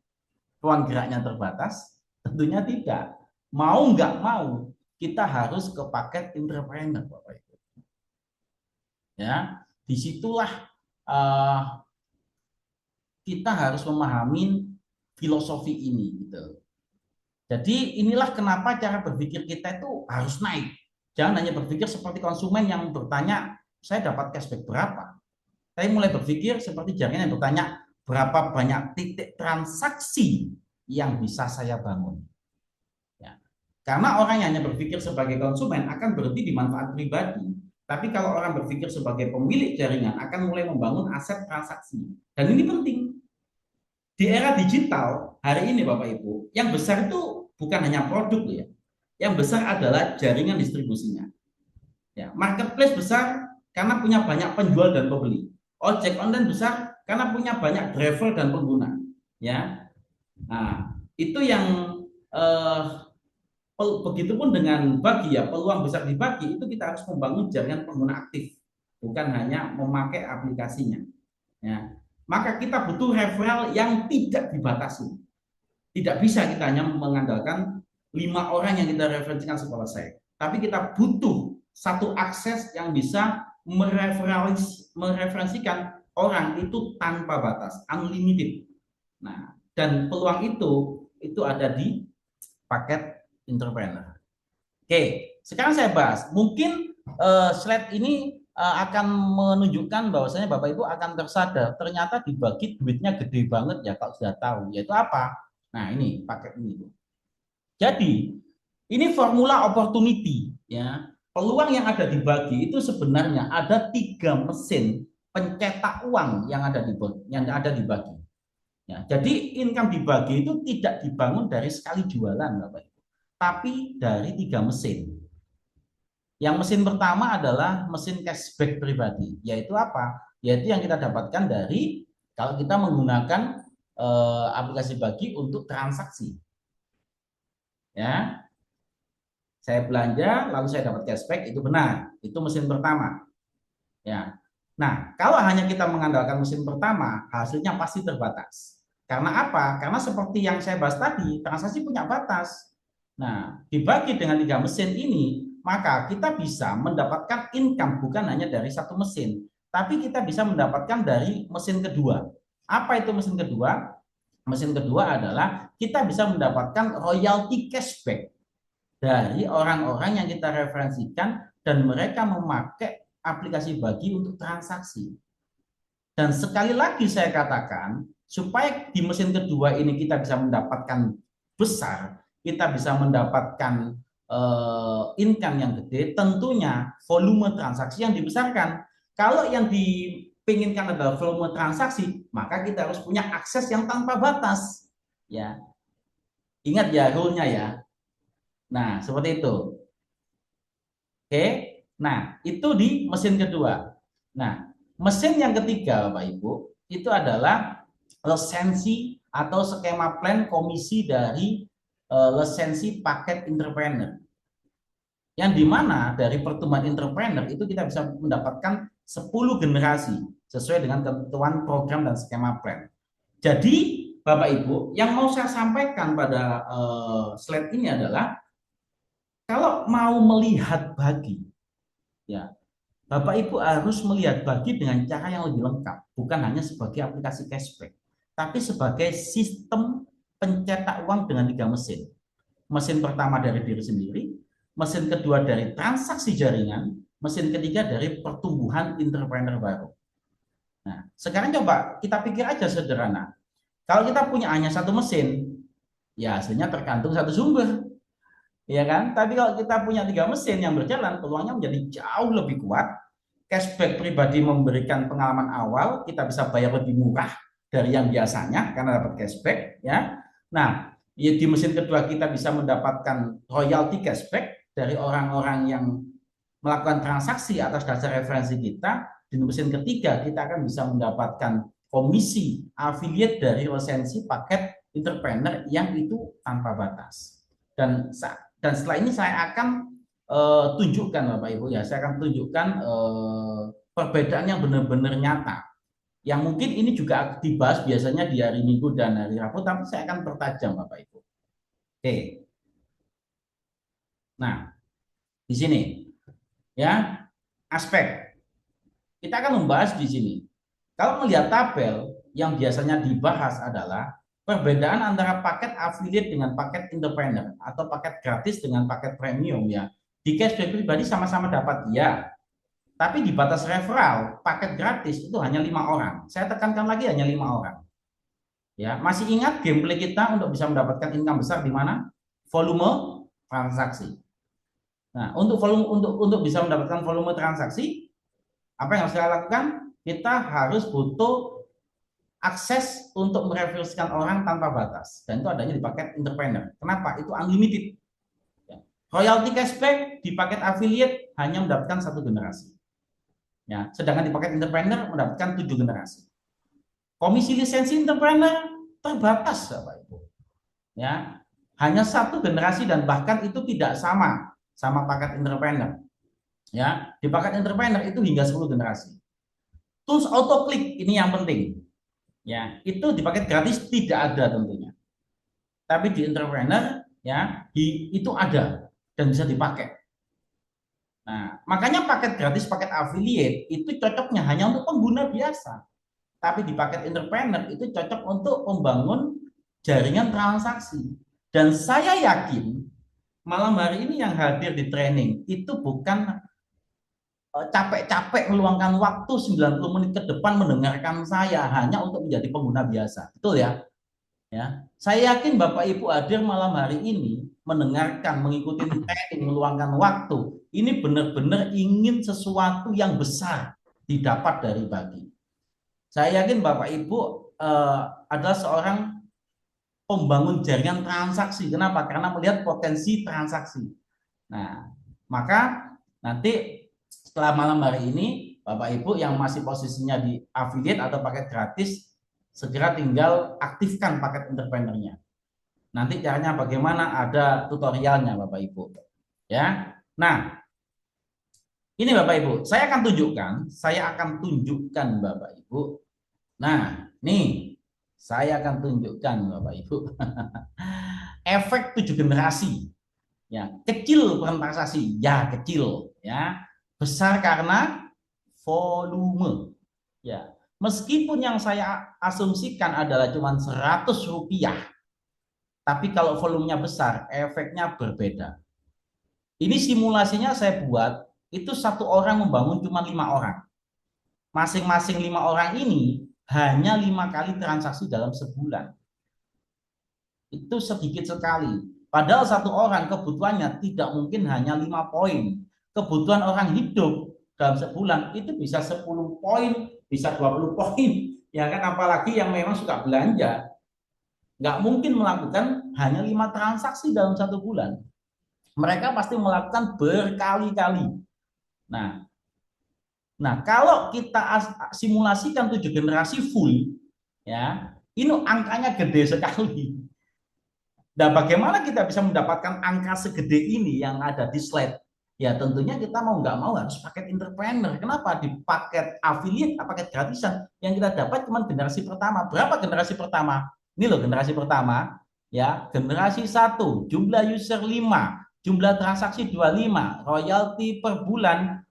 ruang geraknya terbatas? Tentunya tidak. Mau nggak mau, kita harus ke paket entrepreneur, Bapak Ibu. Ya, disitulah kita harus memahami filosofi ini, gitu. Jadi inilah kenapa cara berpikir kita itu harus naik. Jangan hanya berpikir seperti konsumen yang bertanya, saya dapat cashback berapa? Saya mulai berpikir seperti jaringan yang bertanya, berapa banyak titik transaksi yang bisa saya bangun. Ya. Karena orang yang hanya berpikir sebagai konsumen akan berhenti di manfaat pribadi. Tapi kalau orang berpikir sebagai pemilik jaringan akan mulai membangun aset transaksi. Dan ini penting. Di era digital hari ini Bapak Ibu, yang besar itu bukan hanya produk ya. Yang besar adalah jaringan distribusinya. Ya, marketplace besar karena punya banyak penjual dan pembeli. Ojek online besar karena punya banyak driver dan pengguna. Ya, nah itu yang begitupun dengan bagi ya, peluang besar dibagi itu kita harus membangun jaringan pengguna aktif, bukan hanya memakai aplikasinya. Ya, maka kita butuh referral yang tidak dibatasi. Tidak bisa kita hanya mengandalkan 5 orang yang kita referensikan selesai. Tapi kita butuh satu akses yang bisa mereferensikan orang itu tanpa batas, unlimited. Nah, dan peluang itu ada di paket entrepreneur. Oke, sekarang saya bahas. Mungkin slide ini akan menunjukkan bahwasanya Bapak Ibu akan tersadar ternyata dibagi duitnya gede banget ya kalau sudah tahu. Yaitu apa? Nah, ini paket ini. Jadi, ini formula opportunity ya. Peluang yang ada dibagi itu sebenarnya ada 3 mesin pencetak uang yang ada dibagi. Ya, jadi income dibagi itu tidak dibangun dari sekali jualan Bapak Ibu, tapi dari 3 mesin. Yang mesin pertama adalah mesin cashback pribadi, yaitu apa? Yaitu yang kita dapatkan dari kalau kita menggunakan aplikasi bagi untuk transaksi. Ya, saya belanja lalu saya dapat cashback, itu benar, itu mesin pertama. Ya, nah kalau hanya kita mengandalkan mesin pertama, hasilnya pasti terbatas. Karena apa? Karena seperti yang saya bahas tadi, transaksi punya batas. Nah, dibagi dengan 3 mesin ini, maka kita bisa mendapatkan income bukan hanya dari satu mesin, tapi kita bisa mendapatkan dari mesin kedua. Apa itu mesin kedua? Mesin kedua adalah kita bisa mendapatkan royalti cashback dari orang-orang yang kita referensikan dan mereka memakai aplikasi bagi untuk transaksi. Dan sekali lagi saya katakan, supaya di mesin kedua ini kita bisa mendapatkan besar, kita bisa mendapatkan income yang gede, tentunya volume transaksi yang dibesarkan. Kalau yang dipinginkan adalah volume transaksi, maka kita harus punya akses yang tanpa batas. Ya, ingat ya rule-nya ya. Nah, seperti itu. Oke, nah itu di mesin kedua. Nah, mesin yang ketiga Bapak Ibu, itu adalah lisensi atau skema plan komisi dari lisensi paket entrepreneur. Yang dimana dari pertumbuhan entrepreneur itu kita bisa mendapatkan 10 generasi sesuai dengan ketentuan program dan skema plan. Jadi Bapak Ibu, yang mau saya sampaikan pada slide ini adalah kalau mau melihat bagi, ya Bapak Ibu harus melihat bagi dengan cara yang lebih lengkap, bukan hanya sebagai aplikasi cashback, tapi sebagai sistem pencetak uang dengan 3 mesin. Mesin pertama dari diri sendiri, mesin kedua dari transaksi jaringan, mesin ketiga dari pertumbuhan entrepreneur baru. Nah, sekarang coba kita pikir aja sederhana. Kalau kita punya hanya satu mesin, ya hasilnya tergantung satu sumber. Ya kan? Tapi kalau kita punya 3 mesin yang berjalan, peluangnya menjadi jauh lebih kuat. Cashback pribadi memberikan pengalaman awal, kita bisa bayar lebih murah dari yang biasanya karena dapat cashback. Ya, nah di mesin kedua kita bisa mendapatkan royalti cashback dari orang-orang yang melakukan transaksi atas dasar referensi kita. Di mesin ketiga kita akan bisa mendapatkan komisi affiliate dari lisensi paket entrepreneur yang itu tanpa batas. Dan setelah ini saya akan tunjukkan Bapak Ibu ya, saya akan tunjukkan perbedaan yang benar-benar nyata. Yang mungkin ini juga dibahas biasanya di hari Minggu dan hari Rabu, tapi saya akan pertajam Bapak Ibu. Oke. Nah, di sini ya aspek kita akan membahas di sini. Kalau melihat tabel yang biasanya dibahas adalah perbedaan antara paket affiliate dengan paket entrepreneur atau paket gratis dengan paket premium ya. Di cashback pribadi sama-sama dapat ya. Tapi di batas referral, paket gratis itu hanya 5 orang. Saya tekankan lagi hanya 5 orang. Ya, masih ingat gameplay kita untuk bisa mendapatkan income besar di mana? Volume transaksi. Nah, untuk bisa mendapatkan volume transaksi, apa yang harus kita lakukan? Kita harus butuh akses untuk mereferensikan orang tanpa batas, dan itu adanya di paket entrepreneur. Kenapa? Itu unlimited. Ya. Royalty cashback di paket affiliate hanya mendapatkan 1 generasi. Ya, sedangkan di paket entrepreneur mendapatkan 7 generasi. Komisi lisensi entrepreneur terbatas, Bapak Ibu. Ya, hanya 1 generasi dan bahkan itu tidak sama paket entrepreneur. Ya, di paket entrepreneur itu hingga 10 generasi. Tools auto click ini yang penting. Ya, itu di paket gratis tidak ada tentunya. Tapi di entrepreneur ya, itu ada dan bisa dipakai. Nah, makanya paket gratis, paket affiliate itu cocoknya hanya untuk pengguna biasa. Tapi di paket entrepreneur itu cocok untuk membangun jaringan transaksi. Dan saya yakin malam hari ini yang hadir di training itu bukan capek-capek meluangkan waktu 90 menit ke depan mendengarkan saya hanya untuk menjadi pengguna biasa. Betul ya? Ya. Saya yakin Bapak Ibu hadir malam hari ini mendengarkan, mengikuti training, meluangkan waktu. Ini benar-benar ingin sesuatu yang besar didapat dari bagi. Saya yakin Bapak Ibu adalah seorang pembangun jaringan transaksi. Kenapa? Karena melihat potensi transaksi. Nah, maka nanti setelah malam hari ini, Bapak Ibu yang masih posisinya di affiliate atau paket gratis, segera tinggal aktifkan paket entrepreneurnya. Nanti caranya bagaimana, ada tutorialnya Bapak Ibu. Ya. Nah, ini Bapak Ibu, saya akan tunjukkan Bapak Ibu. Nah, nih saya akan tunjukkan Bapak Ibu. Efek 7 generasi. Ya, kecil transaksi, ya kecil, ya. Besar karena volume. Ya, meskipun yang saya asumsikan adalah cuma 100 rupiah, tapi kalau volumenya besar, efeknya berbeda. Ini simulasinya saya buat, itu 1 orang membangun cuma 5 orang. Masing-masing 5 orang ini hanya 5 kali transaksi dalam sebulan. Itu sedikit sekali. Padahal 1 orang kebutuhannya tidak mungkin hanya 5 poin. Kebutuhan orang hidup dalam sebulan itu bisa 10 poin, bisa 20 poin. Ya kan, apalagi yang memang suka belanja. Nggak mungkin melakukan hanya 5 transaksi dalam 1 bulan. Mereka pasti melakukan berkali-kali. Nah, kalau kita simulasikan 7 generasi full, ya, ini angkanya gede sekali. Nah, bagaimana kita bisa mendapatkan angka segede ini yang ada di slide? Ya tentunya kita mau nggak mau harus paket entrepreneur. Kenapa? Di paket affiliate, paket gratisan yang kita dapat cuma generasi pertama. Berapa generasi pertama? Ini loh generasi pertama. Ya, generasi 1, jumlah user 5, jumlah transaksi 25, royalti per bulan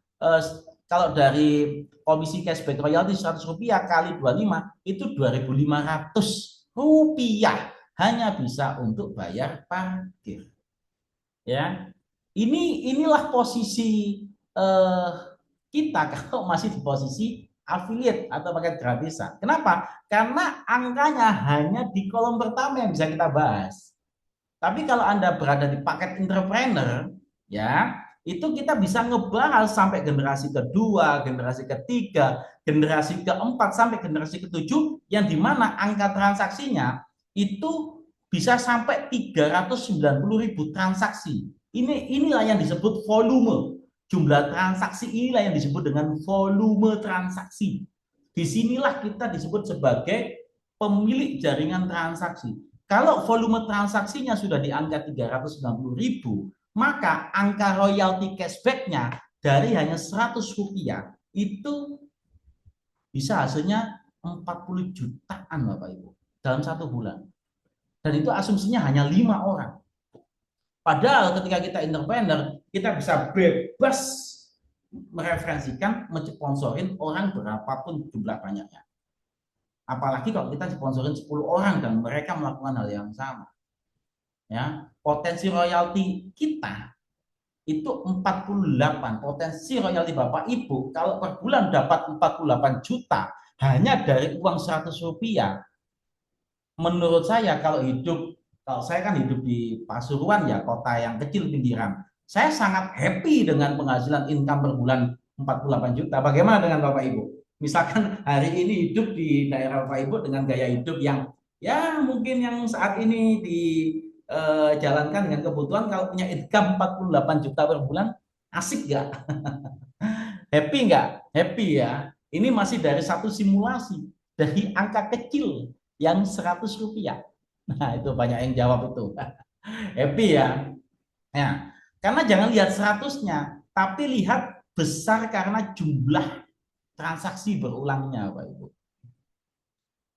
kalau dari komisi cashback royalti 100 rupiah kali 25 itu 2.500 rupiah hanya bisa untuk bayar parkir. Ya. Inilah posisi kita kalau masih di posisi affiliate atau paket gratisan. Kenapa? Karena angkanya hanya di kolom pertama yang bisa kita bahas. Tapi kalau Anda berada di paket entrepreneur, ya, itu kita bisa ngebahas sampai generasi kedua, generasi ketiga, generasi keempat sampai generasi ketujuh, yang dimana angka transaksinya itu bisa sampai 390.000 transaksi. Inilah yang disebut volume. Jumlah transaksi inilah yang disebut dengan volume transaksi. Disinilah kita disebut sebagai pemilik jaringan transaksi. Kalau volume transaksinya sudah di angka 390.000, maka angka royalti cashback-nya dari hanya 100 rupiah itu bisa hasilnya 40 jutaan Bapak Ibu dalam 1 bulan. Dan itu asumsinya hanya 5 orang. Padahal ketika kita entrepreneur, kita bisa bebas mereferensikan, mensponsorin orang berapapun jumlah banyaknya. Apalagi kalau kita sponsorin 10 orang dan mereka melakukan hal yang sama. Ya, potensi royalti kita itu 48. Potensi royalti Bapak Ibu kalau per bulan dapat 48 juta hanya dari uang 100 rupiah. Menurut saya kalau saya kan hidup di Pasuruan ya, kota yang kecil pinggiran. Saya sangat happy dengan penghasilan income per bulan 48 juta. Bagaimana dengan Bapak Ibu? Misalkan hari ini hidup di daerah Bapak Ibu dengan gaya hidup yang ya mungkin yang saat ini dijalankan dengan kebutuhan, kalau punya income 48 juta per bulan, asik nggak? Happy nggak? Happy ya. Ini masih dari satu simulasi, dari angka kecil yang 100 rupiah. Nah, itu banyak yang jawab itu. Happy ya. Ya, karena jangan lihat 100-nya, tapi lihat besar karena jumlah transaksi berulangnya, Pak Ibu.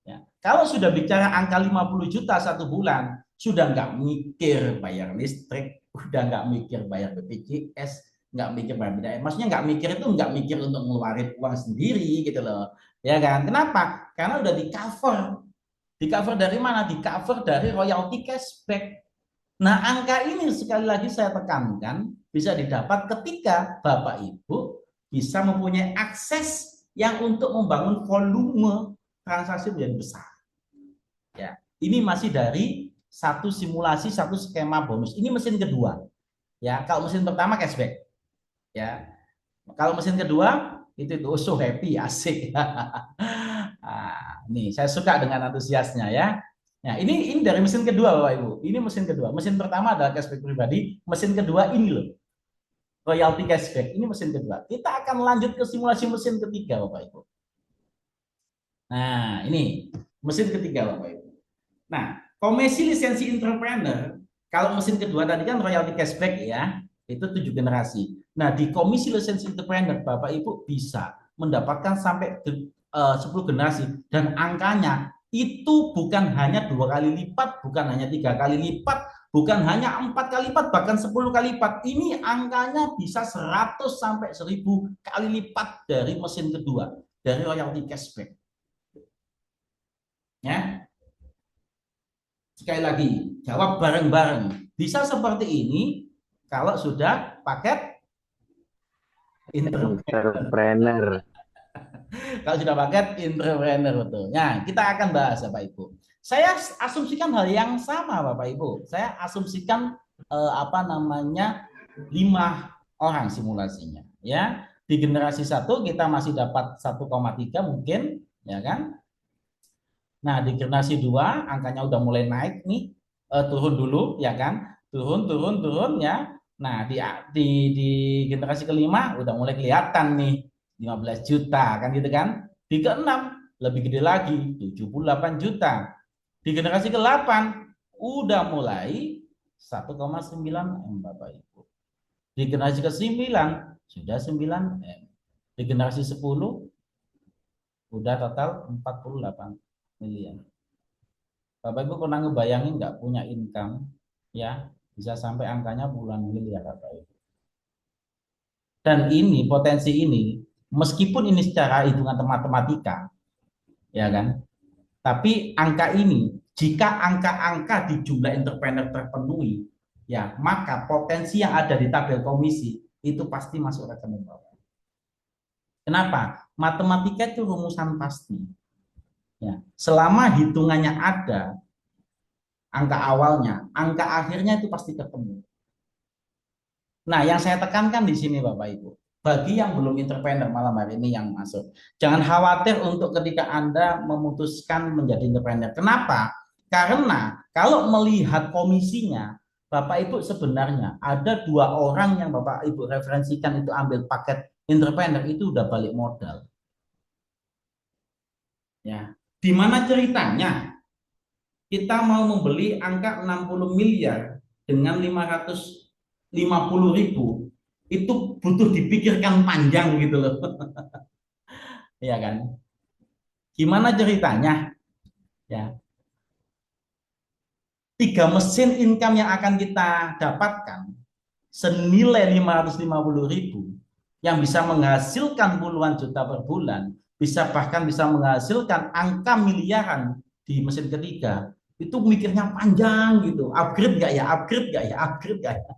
Ya, kalau sudah bicara angka 50 juta satu bulan, sudah nggak mikir bayar listrik, udah nggak mikir bayar BPJS, nggak mikir bayar BDM. Maksudnya nggak mikir itu nggak mikir untuk ngeluarin uang sendiri gitu loh. Ya kan? Kenapa? Karena udah di cover. Di cover dari mana? Di cover dari royalty cashback. Nah, angka ini sekali lagi saya tekankan bisa didapat ketika Bapak Ibu bisa mempunyai akses yang untuk membangun volume transaksi menjadi besar. Ya, ini masih dari satu simulasi, satu skema bonus. Ini mesin kedua. Ya, kalau mesin pertama cashback. Ya, kalau mesin kedua itu so happy, asik. Nah, nih saya suka dengan antusiasnya ya. Nah, ini dari mesin kedua Bapak Ibu. Ini mesin kedua. Mesin pertama adalah cashback pribadi, mesin kedua ini loh. Royalty cashback. Ini mesin kedua. Kita akan lanjut ke simulasi mesin ketiga Bapak Ibu. Nah, ini mesin ketiga Bapak Ibu. Nah, komisi lisensi entrepreneur, kalau mesin kedua tadi kan royalty cashback ya, itu 7 generasi. Nah, di komisi lisensi entrepreneur Bapak Ibu bisa mendapatkan sampai 10 generasi, dan angkanya itu bukan hanya 2 kali lipat, bukan hanya 3 kali lipat, bukan hanya 4 kali lipat, bahkan 10 kali lipat. Ini angkanya bisa 100 sampai 1000 kali lipat dari mesin kedua, dari royalty cashback. Ya. Sekali lagi, jawab bareng-bareng. Bisa seperti ini kalau sudah paket Entrepreneur. Kalau sudah paket entrepreneur betul. Nah, kita akan bahas Bapak Ibu. Saya asumsikan hal yang sama Bapak Ibu. Saya asumsikan 5 orang simulasinya ya. Di generasi 1 kita masih dapat 1,3 mungkin, ya kan? Nah, di generasi 2 angkanya udah mulai naik nih, turun dulu ya kan? Turun ya. Nah, di generasi kelima udah mulai kelihatan nih 15 juta kan gitu kan. Di keenam lebih gede lagi 78 juta. Di generasi ke-8 udah mulai 1,9 M Bapak Ibu. Di generasi ke-9 sudah 9 M. Di generasi 10 udah total 48 miliar. Bapak Ibu pernah ngebayangin nggak punya income ya bisa sampai angkanya puluhan miliar Bapak Ibu. Dan ini potensi ini meskipun ini secara hitungan matematika ya kan, tapi angka ini jika angka-angka di jumlah entrepreneur terpenuhi ya, maka potensi yang ada di tabel komisi itu pasti masuk rekening Bapak. Kenapa? Matematika itu rumusan pasti. Ya, selama hitungannya ada, angka awalnya, angka akhirnya itu pasti ketemu. Nah, yang saya tekankan di sini Bapak Ibu, bagi yang belum entrepreneur malam hari ini yang masuk, jangan khawatir untuk ketika Anda memutuskan menjadi entrepreneur. Kenapa? Karena kalau melihat komisinya, Bapak Ibu sebenarnya ada 2 orang yang Bapak Ibu referensikan itu ambil paket entrepreneur itu udah balik modal. Ya, di mana ceritanya? Kita mau membeli angka 60 miliar dengan 550.000 itu butuh dipikirkan panjang gitu loh. Ya kan? Gimana ceritanya? Ya. 3 mesin income yang akan kita dapatkan senilai 550.000 yang bisa menghasilkan puluhan juta per bulan, bahkan bisa menghasilkan angka miliaran di mesin ketiga. Itu mikirnya panjang gitu. Upgrade nggak ya? Upgrade nggak ya? Upgrade nggak ya?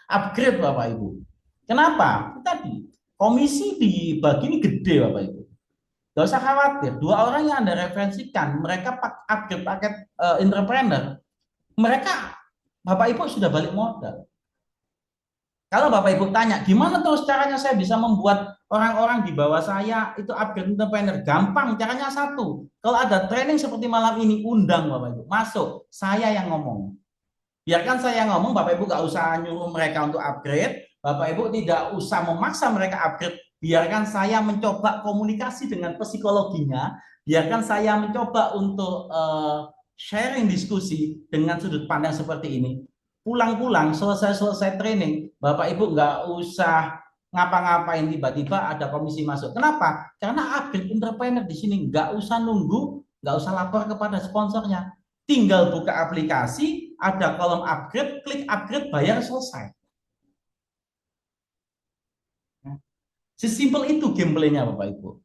Upgrade Bapak Ibu. Kenapa? Tadi komisi dibagi ini gede Bapak Ibu. Gak usah khawatir. 2 orang yang Anda referensikan, mereka upgrade paket entrepreneur, mereka Bapak Ibu sudah balik modal. Kalau Bapak Ibu tanya, gimana terus caranya saya bisa membuat orang-orang di bawah saya itu upgrade entrepreneur? Gampang, caranya satu. Kalau ada training seperti malam ini, undang Bapak Ibu, masuk. Saya yang ngomong. Biarkan saya ngomong, Bapak Ibu gak usah nyuruh mereka untuk upgrade. Bapak Ibu tidak usah memaksa mereka upgrade. Biarkan saya mencoba komunikasi dengan psikologinya. Biarkan saya mencoba untuk sharing diskusi dengan sudut pandang seperti ini. Pulang-pulang, selesai training, Bapak Ibu nggak usah ngapa-ngapain, tiba-tiba ada komisi masuk. Kenapa? Karena upgrade entrepreneur di sini nggak usah nunggu, nggak usah lapor kepada sponsornya. Tinggal buka aplikasi, ada kolom upgrade, klik upgrade, bayar, selesai. Sesimpel itu gameplaynya Bapak Ibu.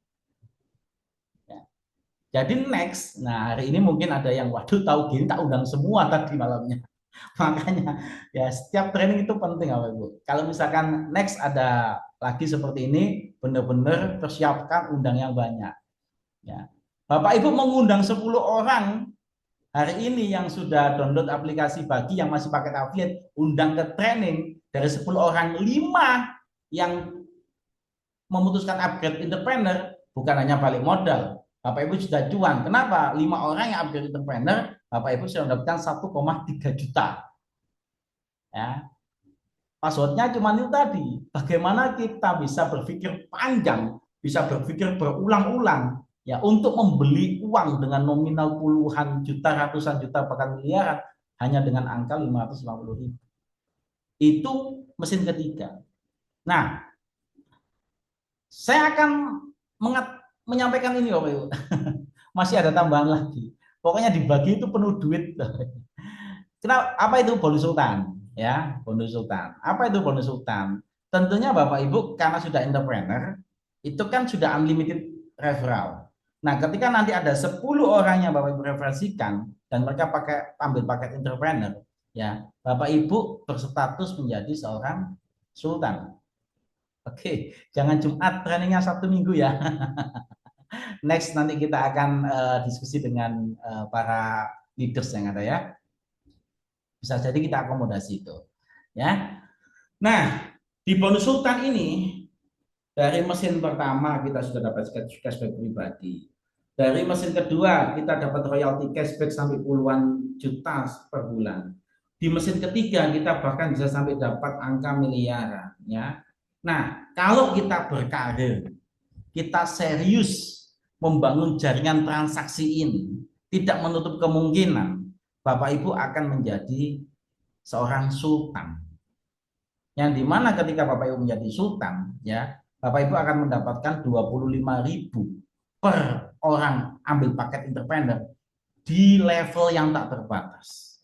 Jadi next, nah hari ini mungkin ada yang waduh tahu gini tak undang semua tadi malamnya. Makanya ya setiap training itu penting Bapak Ibu. Kalau misalkan next ada lagi seperti ini, benar-benar persiapkan undang yang banyak. Ya. Bapak Ibu mengundang 10 orang hari ini yang sudah download aplikasi bagi yang masih pakai affiliate, undang ke training dari 10 orang 5 yang memutuskan upgrade entrepreneur, bukan hanya balik modal. Bapak Ibu sudah cuan. Kenapa? 5 orang yang upgrade entrepreneur, Bapak Ibu sudah mendapatkan 1,3 juta. Ya. Passwordnya cuma itu tadi. Bagaimana kita bisa berpikir panjang, bisa berpikir berulang-ulang, ya untuk membeli uang dengan nominal puluhan juta, ratusan juta, bahkan miliaran hanya dengan angka 550.000. Itu mesin ketiga. Nah, saya akan menyampaikan ini Bapak Ibu. Masih ada tambahan lagi. Pokoknya dibagi itu penuh duit. Kenapa? Apa itu bonus sultan? Ya, bonus sultan. Apa itu bonus sultan? Tentunya Bapak Ibu karena sudah entrepreneur, itu kan sudah unlimited referral. Nah, ketika nanti ada 10 orang yang Bapak Ibu referensikan dan mereka ambil paket entrepreneur, ya, Bapak Ibu berstatus menjadi seorang sultan. Oke, jangan Jumat, trainingnya Sabtu Minggu ya. Next nanti kita akan diskusi dengan para leaders yang ada ya. Bisa jadi kita akomodasi itu. Ya. Nah, di bonus sultan ini dari mesin pertama kita sudah dapat cashback pribadi. Dari mesin kedua kita dapat royalti cashback sampai puluhan juta per bulan. Di mesin ketiga kita bahkan bisa sampai dapat angka miliaran ya. Nah, kalau kita berkarir, kita serius membangun jaringan transaksi ini, tidak menutup kemungkinan Bapak Ibu akan menjadi seorang sultan. Yang dimana ketika Bapak Ibu menjadi sultan, ya Bapak Ibu akan mendapatkan 25.000 per orang ambil paket entrepreneur di level yang tak terbatas.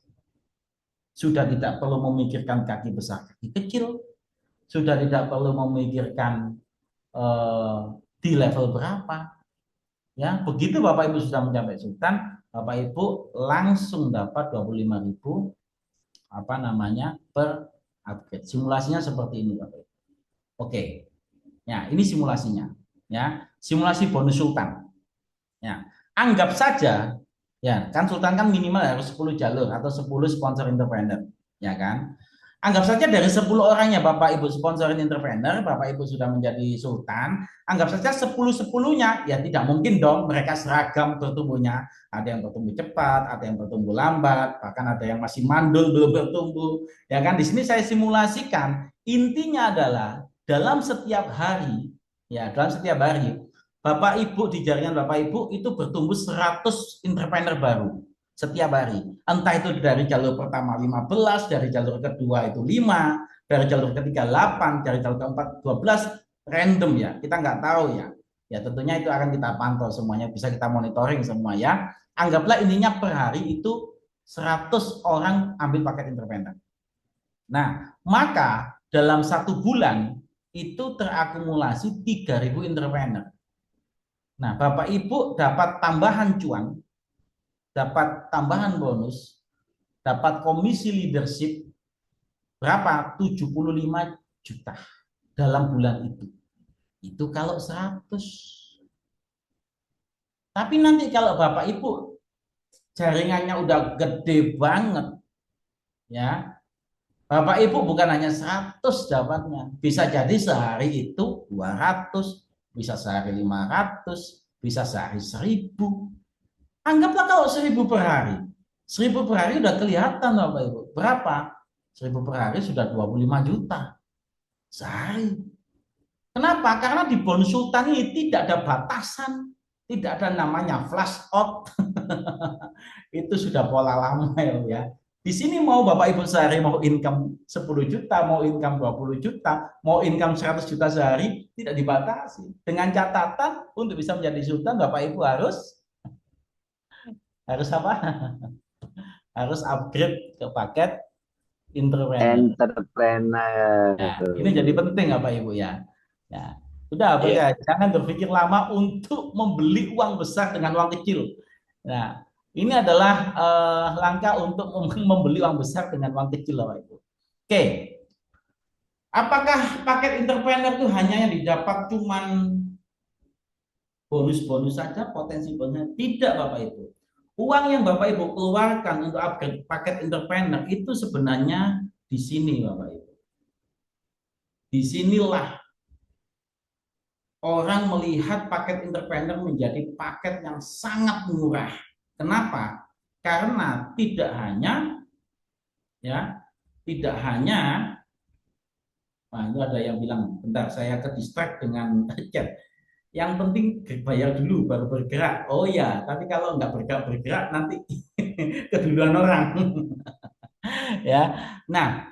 Sudah tidak perlu memikirkan kaki besar, kaki kecil. Sudah tidak perlu memikirkan di level berapa. Ya, begitu Bapak Ibu sudah mencapai sultan, Bapak Ibu langsung dapat 25.000 per upgrade. Simulasinya seperti ini Bapak Ibu. Oke. Ya, ini simulasinya. Ya, simulasi bonus sultan. Ya, anggap saja ya, kan sultan kan minimal harus 10 jalur atau 10 sponsor entrepreneur, ya kan? Anggap saja dari 10 orangnya Bapak Ibu sponsorin entrepreneur, Bapak Ibu sudah menjadi sultan, anggap saja 10-10-nya, ya tidak mungkin dong mereka seragam bertumbuhnya. Ada yang bertumbuh cepat, ada yang bertumbuh lambat, bahkan ada yang masih mandul belum bertumbuh. Ya kan, di sini saya simulasikan, intinya adalah dalam setiap hari, ya dalam setiap hari, Bapak Ibu di jaringan Bapak Ibu itu bertumbuh 100 entrepreneur baru setiap hari. Entah itu dari jalur pertama 15, dari jalur kedua itu 5, dari jalur ketiga 8, dari jalur keempat 12, random ya. Kita nggak tahu ya. Ya tentunya itu akan kita pantau semuanya, bisa kita monitoring semua ya. Anggaplah intinya per hari itu 100 orang ambil paket entrepreneur. Nah, maka dalam 1 bulan itu terakumulasi 3.000 entrepreneur. Nah, Bapak Ibu dapat tambahan cuan, dapat tambahan bonus, dapat komisi leadership berapa? 75 juta dalam bulan itu. Itu kalau 100. Tapi nanti kalau Bapak Ibu jaringannya udah gede banget, ya, Bapak Ibu bukan hanya 100 dapatnya, bisa jadi sehari itu 200, bisa sehari 500, bisa sehari 1000. Anggaplah kalau 1000 per hari. 1000 per hari udah kelihatan Bapak Ibu. Berapa? 1000 per hari sudah 25 juta sehari. Kenapa? Karena di bonus sultan ini tidak ada batasan, tidak ada namanya flash out. Itu sudah pola lama ya. Di sini mau Bapak Ibu sehari mau income 10 juta, mau income 20 juta, mau income 100 juta sehari, tidak dibatasi. Dengan catatan untuk bisa menjadi sultan Bapak Ibu harus apa? Harus upgrade ke paket entrepreneur. Entrepreneur. Ya, ini jadi penting Bapak Ibu ya. Ya, sudah Iya. jangan berpikir lama untuk membeli uang besar dengan uang kecil. Nah, ini adalah langkah untuk membeli uang besar dengan uang kecil Bapak Ibu. Oke. Apakah paket entrepreneur itu hanya yang didapat cuman bonus-bonus saja, potensi bonusnya? Tidak Bapak Ibu. Uang yang Bapak Ibu keluarkan untuk upgrade paket entrepreneur itu sebenarnya di sini Bapak Ibu. Disinilah orang melihat paket entrepreneur menjadi paket yang sangat murah. Kenapa? Karena tidak hanya itu ada yang bilang, bentar saya ke distract dengan chat. Yang penting bayar dulu baru bergerak. Oh ya, tapi kalau nggak bergerak nanti keduluan orang. Ya. Nah,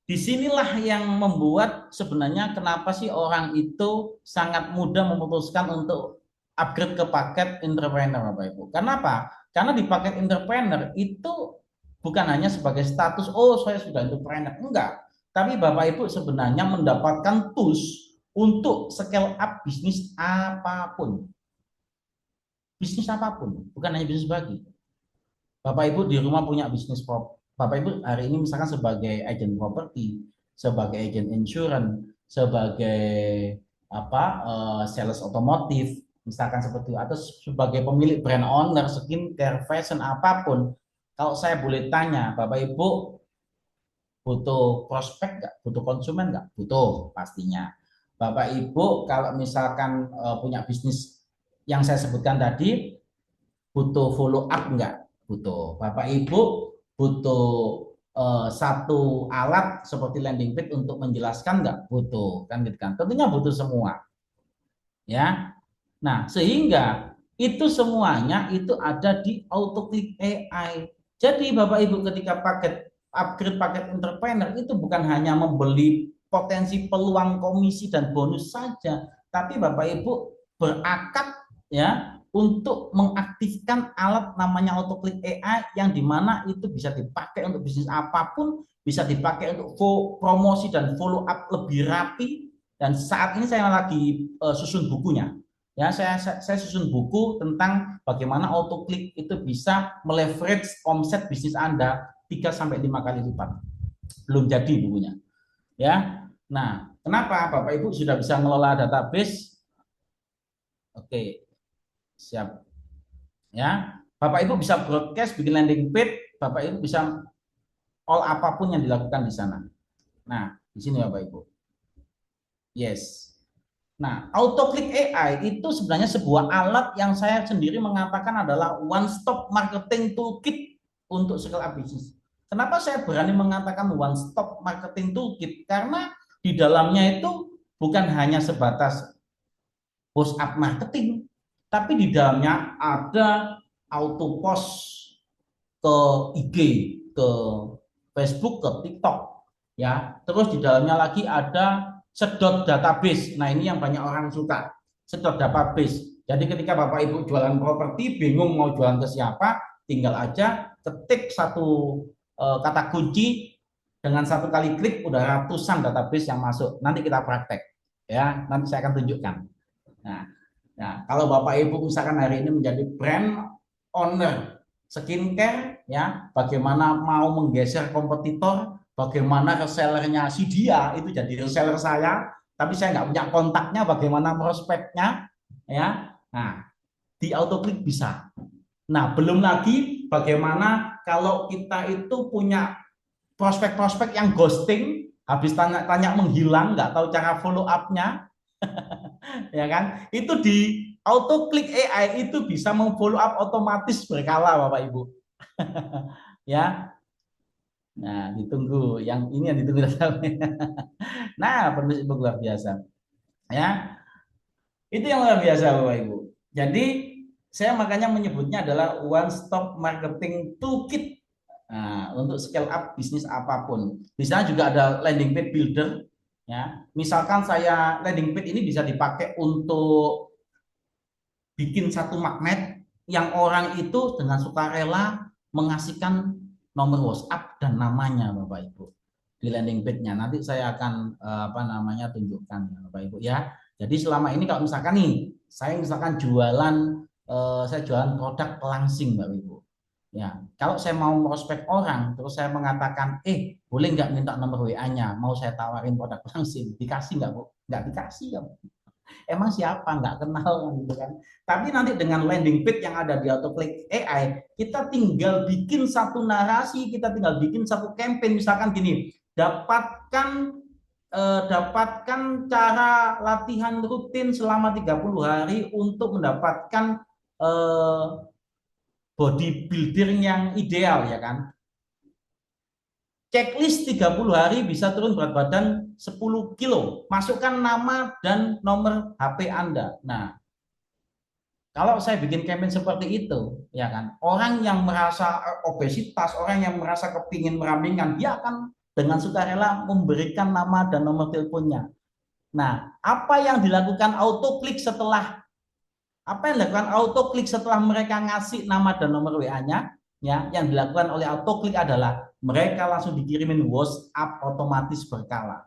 disinilah yang membuat sebenarnya kenapa sih orang itu sangat mudah memutuskan untuk upgrade ke paket entrepreneur Bapak Ibu. Kenapa? Karena di paket entrepreneur itu bukan hanya sebagai status, oh saya sudah entrepreneur. Enggak. Tapi Bapak Ibu sebenarnya mendapatkan tools untuk scale up bisnis apapun. Bisnis apapun, bukan hanya bisnis bagi. Bapak Ibu di rumah punya bisnis Bapak Ibu hari ini misalkan sebagai agent properti, sebagai agent insurance, sebagai sales otomotif, misalkan seperti itu, atau sebagai pemilik brand owner, skincare, fashion apapun. Kalau saya boleh tanya, Bapak Ibu butuh prospek nggak? Butuh konsumen nggak? Butuh pastinya. Bapak Ibu kalau misalkan punya bisnis yang saya sebutkan tadi, butuh follow up nggak? Butuh. Bapak Ibu butuh satu alat seperti landing page untuk menjelaskan nggak? Butuh, kan gitu kan? Tentunya butuh semua, ya. Nah, sehingga itu semuanya itu ada di AutoClick AI. Jadi Bapak Ibu ketika upgrade paket entrepreneur itu bukan hanya membeli potensi peluang komisi dan bonus saja, tapi Bapak Ibu berakad ya untuk mengaktifkan alat namanya AutoClick AI yang dimana itu bisa dipakai untuk bisnis apapun, bisa dipakai untuk promosi dan follow up lebih rapi. Dan saat ini saya lagi susun bukunya. Ya, saya susun buku tentang bagaimana AutoClick itu bisa meleverage omset bisnis Anda 3-5 kali lipat. Belum jadi bukunya. Ya. Nah, kenapa Bapak Ibu sudah bisa mengelola database? Oke. Siap. Ya. Bapak Ibu bisa broadcast, bikin landing page, Bapak Ibu bisa all apapun yang dilakukan di sana. Nah, di sini Bapak Ibu. Yes. Nah, AutoClick AI itu sebenarnya sebuah alat yang saya sendiri mengatakan adalah one stop marketing toolkit untuk scale up bisnis. Kenapa saya berani mengatakan one stop marketing toolkit? Karena di dalamnya itu bukan hanya sebatas post up marketing, tapi di dalamnya ada auto post ke IG, ke Facebook, ke TikTok, ya. Terus di dalamnya lagi ada sedot database. Nah, ini yang banyak orang suka. Sedot database. Jadi ketika Bapak Ibu jualan properti, bingung mau jualan ke siapa, tinggal aja ketik satu kata kunci, dengan satu kali klik udah ratusan database yang masuk. Nanti kita praktek, ya. Nanti saya akan tunjukkan. Nah, kalau Bapak Ibu misalkan hari ini menjadi brand owner skincare, ya, bagaimana mau menggeser kompetitor, bagaimana resellernya si dia itu jadi reseller saya, tapi saya nggak punya kontaknya, bagaimana prospeknya, ya. Nah, di AutoClick bisa. Nah, belum lagi bagaimana kalau kita itu punya prospek-prospek yang ghosting, habis tanya-tanya menghilang, nggak tahu cara follow up-nya, ya kan? Itu di auto click AI itu bisa memfollow up otomatis berkala, Bapak Ibu. Ya. Nah, ditunggu. Yang ini yang ditunggu. Nah, permisi Ibu luar biasa. Ya. Itu yang luar biasa, Bapak Ibu. Jadi, saya makanya menyebutnya adalah one stop marketing toolkit. Nah, untuk scale up bisnis apapun. Di sana juga ada landing page builder, ya. Misalkan saya landing page ini bisa dipakai untuk bikin satu magnet yang orang itu dengan sukarela mengasihkan nomor WhatsApp dan namanya, Bapak Ibu, di landing page-nya. Nanti saya akan tunjukkan, Bapak Ibu, ya. Jadi selama ini kalau misalkan nih saya misalkan saya jualan produk pelangsing, Bapak Ibu. Ya, kalau saya mau prospek orang, terus saya mengatakan, boleh nggak minta nomor WA-nya, mau saya tawarin produk langsung, dikasih nggak, Bu? Nggak dikasih ya. Emang siapa, nggak kenal gitu kan. Tapi nanti dengan landing page yang ada di AutoClick AI, kita tinggal bikin satu narasi, kita tinggal bikin satu campaign, misalkan gini, dapatkan cara latihan rutin selama 30 hari untuk mendapatkan bodybuilder yang ideal, ya kan. Checklist 30 hari bisa turun berat badan 10 kilo. Masukkan nama dan nomor HP Anda. Nah, kalau saya bikin campaign seperti itu, ya kan, orang yang merasa obesitas, orang yang merasa kepingin merampingkan, dia akan dengan sukarela memberikan nama dan nomor teleponnya. Nah, apa yang dilakukan AutoClick setelah mereka ngasih nama dan nomor WA-nya, ya, yang dilakukan oleh AutoClick adalah mereka langsung dikirimin WhatsApp otomatis berkala.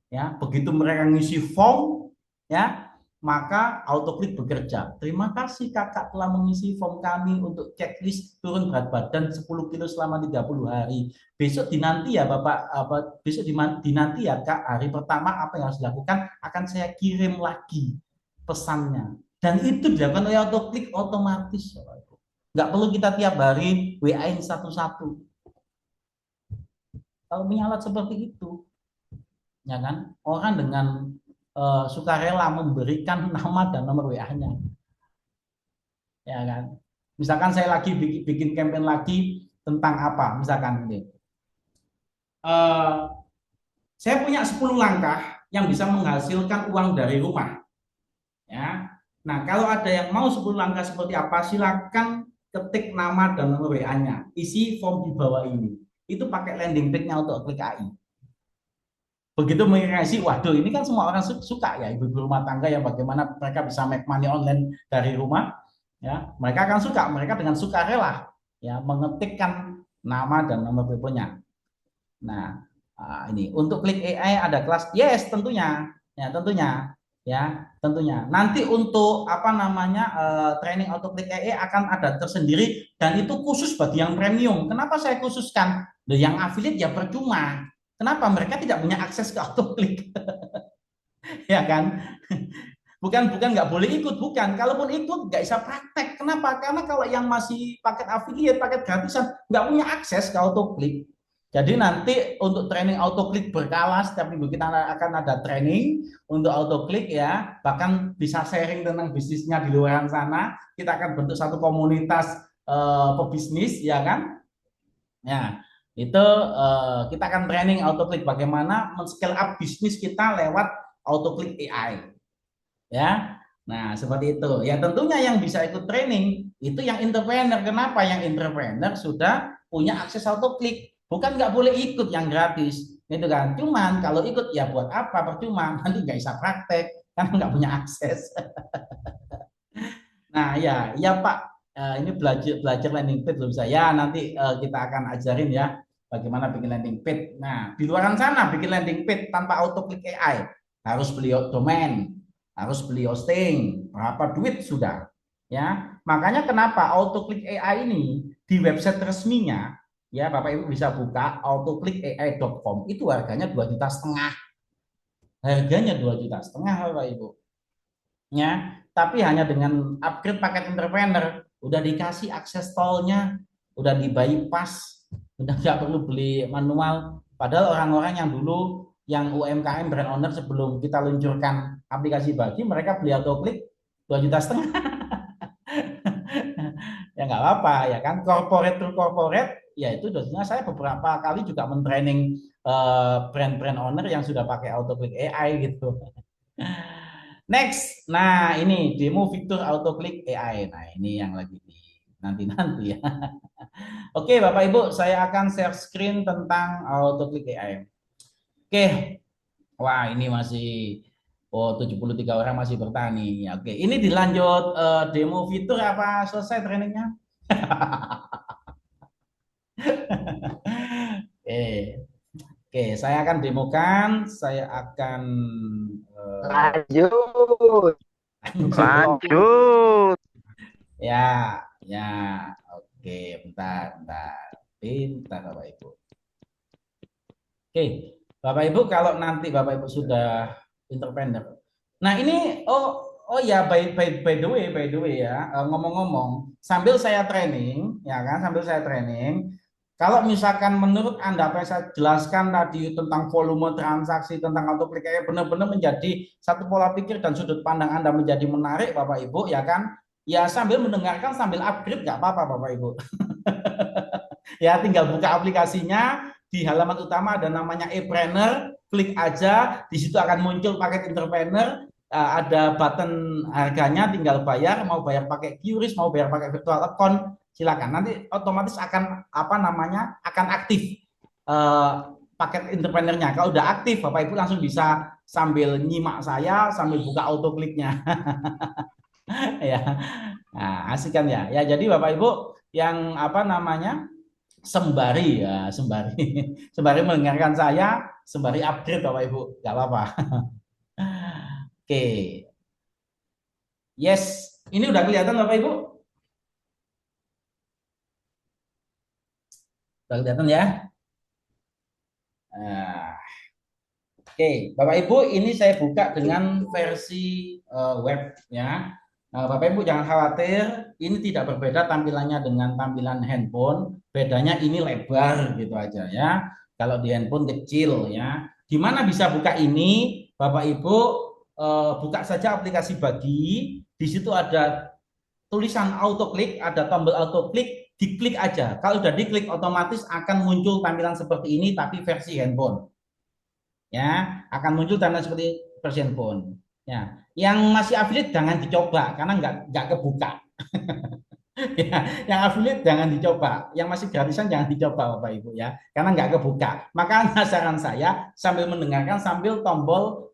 Ya, begitu mereka ngisi form, ya, maka AutoClick bekerja. Terima kasih Kakak telah mengisi form kami untuk checklist turun berat badan 10 kilo selama 30 hari. Besok dinanti ya Bapak, besok dinanti ya Kak, hari pertama apa yang harus dilakukan akan saya kirim lagi pesannya. Dan itu dilakukan oleh AutoClick otomatis. Nggak perlu kita tiap hari WA-in satu-satu. Kalau punya alat seperti itu, ya kan, orang dengan sukarela memberikan nama dan nomor WA-nya, ya kan. Misalkan saya lagi bikin campaign lagi tentang apa, misalkan ini, saya punya 10 langkah yang bisa menghasilkan uang dari rumah, ya. Nah, kalau ada yang mau 10 langkah seperti apa, silakan ketik nama dan nomor WA-nya, isi form di bawah ini. Itu pakai landing page-nya untuk klik AI. Begitu mengisi, waduh, ini kan semua orang suka ya, ibu-ibu rumah tangga yang bagaimana mereka bisa make money online dari rumah, ya. Mereka akan suka, mereka dengan sukarela, ya, mengetikkan nama dan nomor teleponnya. Nah, ini untuk klik AI ada kelas, yes, tentunya, ya, tentunya. Nanti untuk training AutoClick AI akan ada tersendiri dan itu khusus bagi yang premium. Kenapa saya khususkan? Yang affiliate ya percuma. Kenapa? Mereka tidak punya akses ke AutoClick. Ya kan? Bukan nggak boleh ikut, bukan. Kalaupun ikut nggak bisa praktek. Kenapa? Karena kalau yang masih paket affiliate, paket gratisan, nggak punya akses ke AutoClick. Jadi nanti untuk training AutoClick berkala, setiap minggu kita akan ada training untuk AutoClick, ya. Bahkan bisa sharing tentang bisnisnya di luar sana. Kita akan bentuk satu komunitas pebisnis, ya kan? Ya, itu kita akan training AutoClick bagaimana men-scale up bisnis kita lewat AutoClick AI. Ya. Nah, seperti itu. Ya, tentunya yang bisa ikut training itu yang entrepreneur. Kenapa? Yang entrepreneur sudah punya akses AutoClick. Bukan nggak boleh ikut yang gratis, gitu kan. Cuman kalau ikut ya buat apa, percuma, nanti nggak bisa praktek, kan nggak punya akses. Nah, ya Pak, ini belajar landing page belum saya. Nanti kita akan ajarin ya bagaimana bikin landing page. Nah, di luar sana bikin landing page tanpa AutoClick AI harus beli domain, harus beli hosting, berapa duit sudah. Ya, makanya kenapa AutoClick AI ini di website resminya, ya Bapak Ibu bisa buka autoclickai.com, itu harganya 2,5 juta. Harganya 2,5 juta Bapak Ibu. Ya, tapi hanya dengan upgrade paket entrepreneur udah dikasih akses tolnya, udah di bypass, udah nggak perlu beli manual. Padahal orang-orang yang dulu yang UMKM brand owner sebelum kita luncurkan aplikasi bagi, mereka beli autoklik 2,5 juta. Ya nggak apa-apa ya kan, corporate to corporate ya itu dosanya. Saya beberapa kali juga mentraining brand-brand owner yang sudah pakai autoclick AI gitu. Next, nah ini demo fitur autoclick AI. Nah ini yang lagi di nanti-nanti ya. Oke Bapak Ibu, saya akan share screen tentang autoclick AI. Oke, wah ini masih 73 orang masih bertani. Ya, oke, ini dilanjut demo fitur apa selesai trainingnya? Oke, oke, saya akan demokan, saya akan Lanjut. lanjut. Ya, ya, oke, bentar Bapak Ibu. Oke, Bapak Ibu kalau nanti Bapak Ibu sudah entrepreneur. Nah ini, oh ya, by the way ya, ngomong-ngomong, sambil saya training, ya kan, sambil saya training. Kalau misalkan menurut Anda apa yang saya jelaskan tadi tentang volume transaksi, tentang autoclick AI benar-benar menjadi satu pola pikir dan sudut pandang Anda menjadi menarik Bapak Ibu, ya kan? Ya sambil mendengarkan sambil upgrade nggak apa-apa Bapak Ibu. Ya tinggal buka aplikasinya, di halaman utama ada namanya e-planner, klik aja, di situ akan muncul paket entrepreneur, ada button harganya, tinggal bayar, mau bayar pakai QRIS, mau bayar pakai virtual account, silakan. Nanti otomatis akan akan aktif paket entrepreneurnya. Kalau udah aktif, Bapak Ibu langsung bisa sambil nyimak saya, sambil buka autokliknya. Ya, nah, asik kan ya. Ya jadi Bapak Ibu yang sembari ya sembari mendengarkan saya, sembari upgrade Bapak Ibu, nggak apa-apa. Oke, yes, ini udah kelihatan Bapak Ibu, udah kelihatan ya. Nah, oke, Bapak Ibu, ini saya buka dengan versi web ya. Nah, Bapak Ibu jangan khawatir, ini tidak berbeda tampilannya dengan tampilan handphone. Bedanya ini lebar gitu aja ya. Kalau di handphone kecil ya. Gimana bisa buka ini? Bapak Ibu buka saja aplikasi bagi. Di situ ada tulisan autoclick, ada tombol autoclick, diklik aja. Kalau udah diklik otomatis akan muncul tampilan seperti ini tapi versi handphone. Ya, akan muncul tampilan seperti versi handphone. Ya, yang masih affiliate jangan dicoba karena nggak kebuka. Ya, yang affiliate jangan dicoba, yang masih gratisan jangan dicoba Bapak Ibu ya, karena nggak kebuka. Makanya saran saya sambil mendengarkan sambil tombol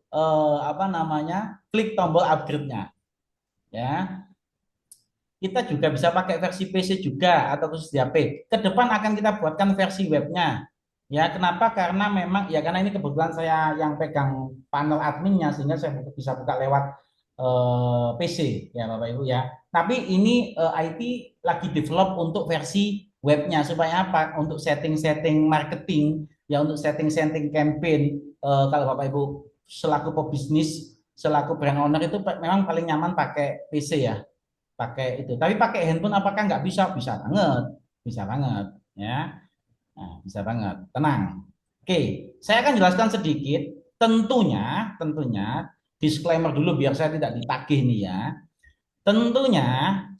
klik tombol upgrade-nya. Ya, kita juga bisa pakai versi PC juga atau khusus di HP. Ke depan akan kita buatkan versi webnya. Ya, kenapa? Karena memang ya karena ini kebetulan saya yang pegang panel adminnya sehingga saya bisa buka lewat PC ya Bapak Ibu ya. Tapi ini IT lagi develop untuk versi webnya supaya apa? Untuk setting-setting marketing, ya untuk setting-setting campaign. Kalau Bapak Ibu selaku pebisnis, selaku brand owner itu memang paling nyaman pakai PC ya, pakai itu. Tapi pakai handphone apakah nggak bisa? Bisa banget ya. Nah, bisa banget, tenang. Oke, saya akan jelaskan sedikit. Tentunya disclaimer dulu biar saya tidak ditagih nih ya. Tentunya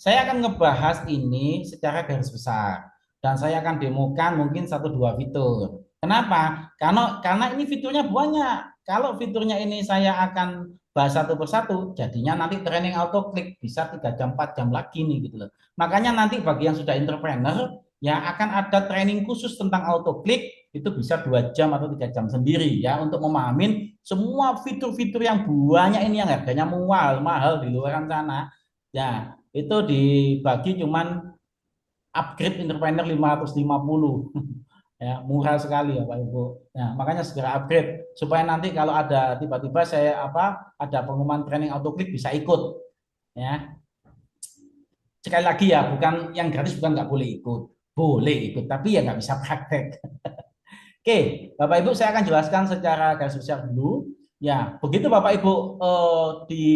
saya akan ngebahas ini secara garis besar dan saya akan demokan mungkin 1-2 fitur. Kenapa? Karena ini fiturnya banyak. Kalau fiturnya ini saya akan bahas satu persatu, jadinya nanti training auto klik bisa 3 jam 4 jam lagi nih gitu loh. Makanya nanti bagi yang sudah entrepreneur ya akan ada training khusus tentang auto klik, itu bisa 2 jam atau 3 jam sendiri ya untuk memahamin semua fitur-fitur yang banyak ini yang harganya mahal di luar sana. Ya, itu dibagi cuman upgrade entrepreneur 550. Ya, murah sekali ya Pak Ibu. Ya, makanya segera upgrade supaya nanti kalau ada tiba-tiba ada pengumuman training autoklik bisa ikut. Ya. Sekali lagi ya, bukan yang gratis bukan nggak boleh ikut. Boleh ikut, tapi ya nggak bisa praktek. Oke, Bapak Ibu saya akan jelaskan secara garis besar dulu. Ya, begitu Bapak Ibu di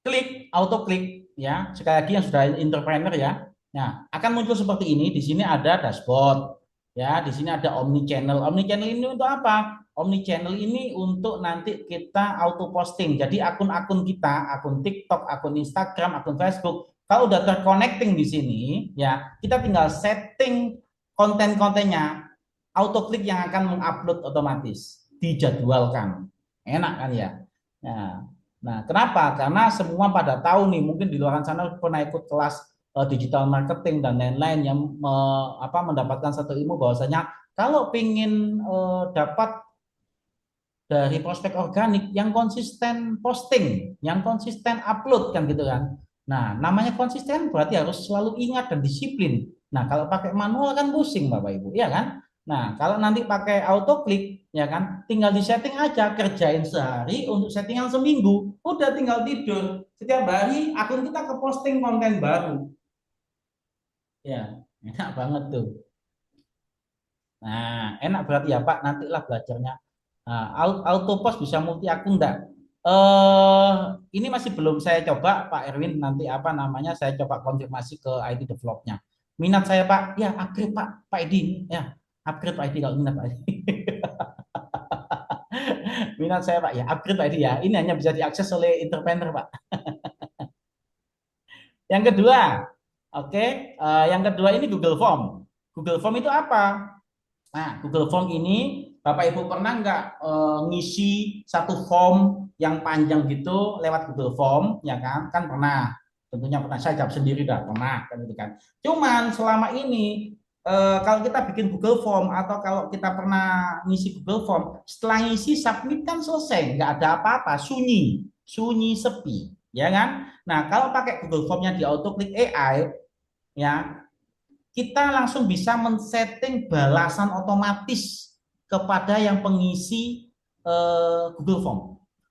klik auto klik ya, sekali lagi yang sudah entrepreneur ya, Nah, akan muncul seperti ini. Di sini ada dashboard, ya. Di sini ada omni channel. Omni channel ini untuk apa? Omni channel ini untuk nanti kita auto posting. Jadi akun-akun kita, akun TikTok, akun Instagram, akun Facebook, kalau udah terconnecting di sini, ya kita tinggal setting konten-kontennya, auto klik yang akan mengupload otomatis, dijadwalkan. Enak kan ya? Nah, kenapa? Karena semua pada tahu nih, mungkin di luar sana pernah ikut kelas digital marketing dan lain-lain yang mendapatkan satu ilmu bahwasanya kalau ingin dapat dari prospek organik yang konsisten posting, yang konsisten upload kan gitu kan. Nah, namanya konsisten berarti harus selalu ingat dan disiplin. Nah, kalau pakai manual kan pusing Bapak Ibu, ya kan? Nah, kalau nanti pakai auto klik, ya kan, tinggal di setting aja, kerjain sehari untuk settingan seminggu, udah tinggal tidur. Setiap hari akun kita ke posting konten baru. Ya, enak banget tuh. Nah, enak berarti ya Pak, nantilah belajarnya. Nah, auto post bisa multi akun enggak? Ini masih belum saya coba Pak Erwin, nanti saya coba konfirmasi ke IT developnya. Minat saya Pak, ya upgrade Pak Edi, ya upgrade Pak Edi kalau minat Pak Edi. Minat saya Pak, ya upgrade Pak Edi ya. Ini hanya bisa diakses oleh entrepreneur Pak. Yang kedua, oke, yang kedua ini Google Form. Google Form itu apa? Nah, Google Form ini Bapak Ibu pernah nggak ngisi satu form yang panjang gitu lewat Google Form, ya kan? Kan pernah, tentunya pernah. Saya jawab sendiri dah, pernah kan gitu kan. Cuman selama ini kalau kita bikin Google Form atau kalau kita pernah ngisi Google Form, setelah ngisi submit kan selesai, nggak ada apa-apa, sunyi, sunyi sepi, ya kan? Nah, kalau pakai Google Formnya di AutoClick AI, ya kita langsung bisa men-setting balasan otomatis kepada yang pengisi Google Form.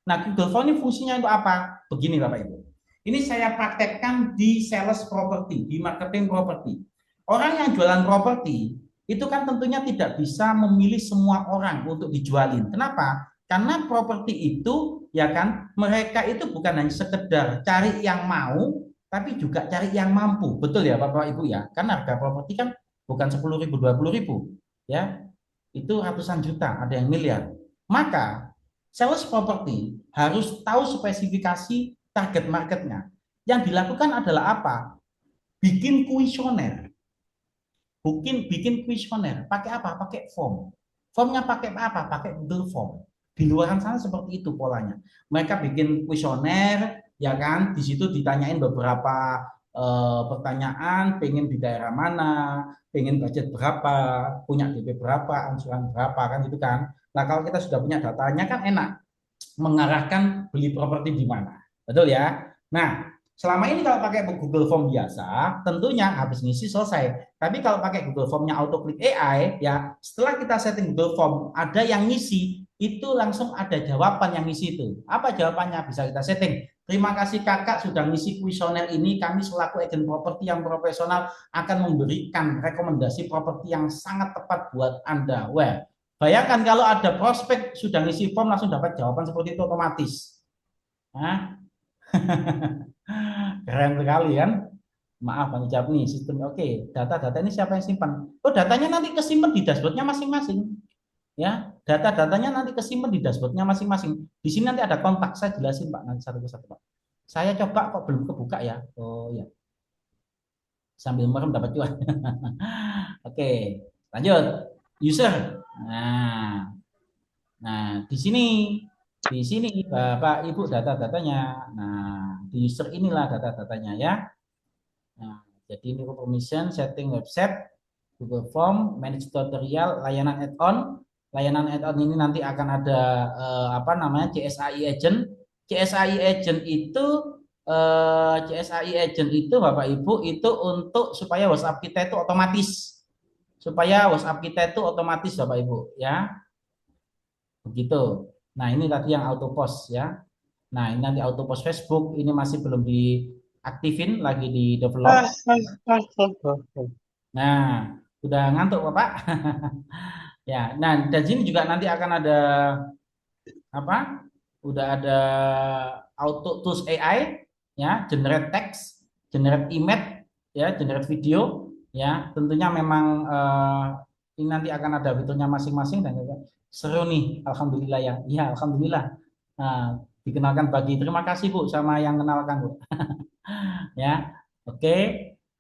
Nah, Google Form ini fungsinya untuk apa? Begini Bapak Ibu. Ini saya praktekkan di sales property, di marketing property. Orang yang jualan properti itu kan tentunya tidak bisa memilih semua orang untuk dijualin. Kenapa? Karena properti itu ya kan mereka itu bukan hanya sekedar cari yang mau, tapi juga cari yang mampu. Betul ya Bapak Ibu ya? Karena harga properti kan bukan 10.000, 20.000 ya. Itu ratusan juta, ada yang miliar. Maka sales property harus tahu spesifikasi target marketnya. Yang dilakukan adalah apa? Bikin kuesioner. Bikin kuesioner. Pakai apa? Pakai form. Formnya pakai apa? Pakai Google Form. Di luar sana seperti itu polanya. Mereka bikin kuesioner, ya kan? Di situ ditanyain beberapa pertanyaan, pengen di daerah mana, pengen budget berapa, punya DP berapa, angsuran berapa, kan gitu kan. Nah, kalau kita sudah punya datanya kan enak mengarahkan beli properti di mana. Betul ya? Nah, selama ini kalau pakai Google Form biasa, tentunya habis ngisi selesai. Tapi kalau pakai Google Formnya AutoClick AI, ya setelah kita setting Google Form, ada yang ngisi, itu langsung ada jawaban yang ngisi itu. Apa jawabannya? Bisa kita setting. Terima kasih kakak sudah ngisi kuesioner ini. Kami selaku agen properti yang profesional akan memberikan rekomendasi properti yang sangat tepat buat Anda. Well, bayangkan kalau ada prospek sudah ngisi form langsung dapat jawaban seperti itu otomatis. Nah, keren sekali kan? Maaf, Bang Ijab nih sistem. Oke, data-data ini siapa yang simpan? Oh, datanya nanti kesimpan di dashboardnya masing-masing. Ya, data-datanya nanti kesimpan di dashboardnya masing-masing. Di sini nanti ada kontak, saya jelasin Pak nanti satu persatu Pak. Saya coba kok belum kebuka ya. Oh ya, sambil merem dapat cuan. Oke, lanjut. User. Nah, di sini Bapak Ibu data-datanya. Nah, di user inilah data-datanya ya. Nah, jadi ini permission, setting website, Google Form, manage tutorial, layanan add-on. Layanan add-on ini nanti akan ada CSAI agent. CSAI agent itu Bapak Ibu itu untuk supaya WhatsApp kita itu otomatis. Supaya WhatsApp kita itu otomatis Bapak Ibu ya. Begitu. Nah, ini tadi yang auto post ya. Nah, ini nanti auto post Facebook ini masih belum diaktifin, lagi di develop. Nah, udah ngantuk Bapak? Ya, nah dan sini juga nanti akan ada Udah ada auto tools AI ya, generate text, generate image, ya, generate video, ya. Tentunya memang ini nanti akan ada fiturnya masing-masing dan seru nih, alhamdulillah ya. Iya, alhamdulillah. Nah, dikenalkan bagi terima kasih Bu sama yang kenalkan Bu. Ya, oke.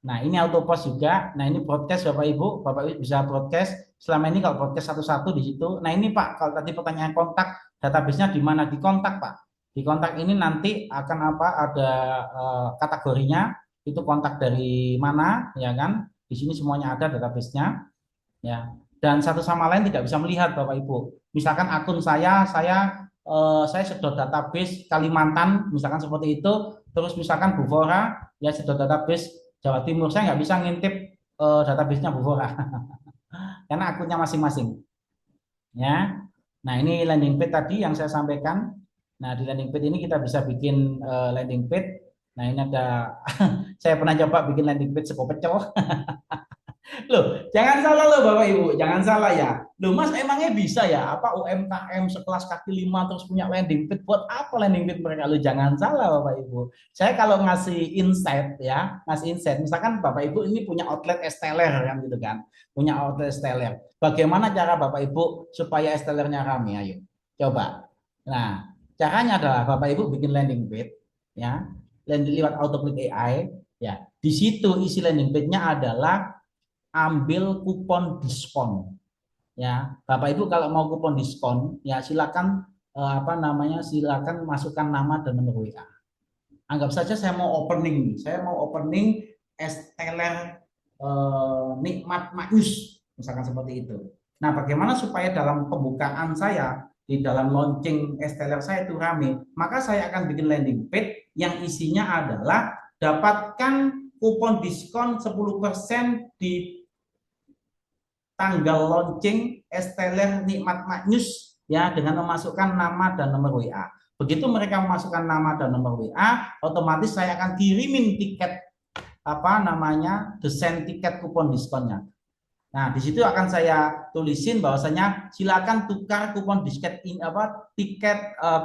Nah, ini auto post juga. Nah, ini broadcast Bapak Ibu bisa broadcast. Selama ini kalau broadcast satu-satu di situ. Nah, ini Pak, kalau tadi pertanyaan kontak, database-nya di mana? Di kontak Pak. Di kontak ini nanti akan apa? Ada kategorinya. Itu kontak dari mana, ya kan? Di sini semuanya ada database-nya, ya. Dan satu sama lain tidak bisa melihat Bapak Ibu. Misalkan akun saya sedot database Kalimantan, misalkan seperti itu. Terus misalkan Bufora, ya sedot database Jawa Timur, saya nggak bisa ngintip database-nya Bufora karena akunnya masing-masing, ya. Nah, ini landing page tadi yang saya sampaikan. Nah, di landing page ini kita bisa bikin landing page. Nah, ini ada saya pernah coba bikin landing page sekopecel. Loh, jangan salah loh Bapak Ibu, jangan salah ya. Loh Mas, emangnya bisa ya apa UMKM sekelas kaki lima terus punya landing page? Buat apa landing page mereka? Loh, jangan salah Bapak Ibu. Saya kalau ngasih insight ya, ngasih insight, misalkan Bapak Ibu ini punya outlet esteller kan gitu kan. Punya outlet esteller. Bagaimana cara Bapak Ibu supaya estellernya ramai? Ayo, coba. Nah, caranya adalah Bapak Ibu bikin landing page ya, landing lewat AutoClick AI ya. Di situ isi landing page-nya adalah ambil kupon diskon, ya. Bapak Ibu kalau mau kupon diskon ya silakan silakan masukkan nama dan nomor WA. Anggap saja saya mau opening esteller Nikmat Maius misalkan seperti itu. Nah, bagaimana supaya dalam pembukaan saya di dalam launching esteller saya itu rame, maka saya akan bikin landing page yang isinya adalah dapatkan kupon diskon 10% di tanggal launching esteller Nikmat Maius ya, dengan memasukkan nama dan nomor WA. Begitu mereka memasukkan nama dan nomor WA, otomatis saya akan kirimin tiket desain tiket kupon diskonnya. Nah, di situ akan saya tulisin bahwasanya silakan tukar kupon tiket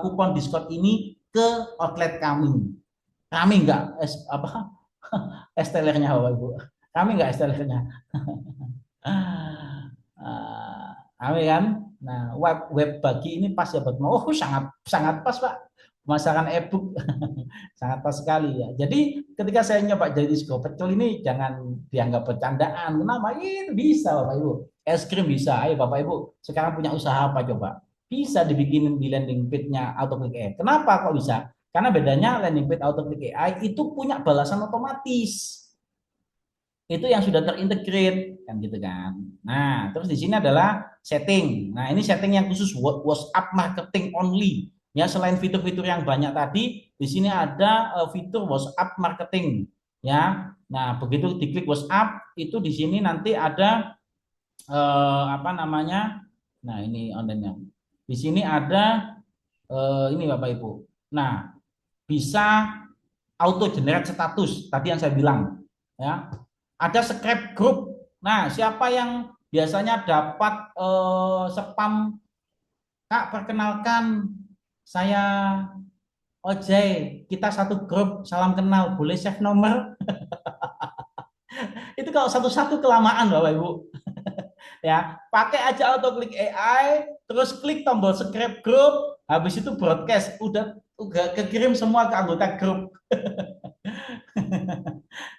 kupon diskon ini ke outlet kami. Kami enggak estellernya Bapak Ibu. Kami enggak estellernya. Amin kan? Nah, web bagi ini pas ya buat sangat sangat pas Pak. Pemasaran e-book sangat pas sekali ya. Jadi ketika saya nyoba jadi sego pecel ini jangan dianggap bercandaan. Kenapa? Itu bisa Bapak Ibu. Es krim bisa. Ayo Bapak Ibu, sekarang punya usaha apa coba? Bisa dibikinin di landing page-nya AutoClick AI. Kenapa kok bisa? Karena bedanya landing page AutoClick AI itu punya balasan otomatis. Itu yang sudah terintegrate kan gitu kan. Nah, terus di sini adalah setting. Nah, ini setting yang khusus WhatsApp marketing only. Ya, selain fitur-fitur yang banyak tadi, di sini ada fitur WhatsApp marketing. Ya, nah begitu diklik WhatsApp itu di sini nanti ada Nah, ini online-nya. Di sini ada ini Bapak Ibu. Nah, bisa auto generate status tadi yang saya bilang. Ya, ada subscribe group. Nah, siapa yang biasanya dapat spam, Kak, perkenalkan saya Ojay, kita satu grup, salam kenal, boleh save nomor? Itu kalau satu-satu kelamaan Bapak Ibu. Ya, pakai aja AutoClick AI, terus klik tombol subscribe group, habis itu broadcast, udah kekirim semua ke anggota grup.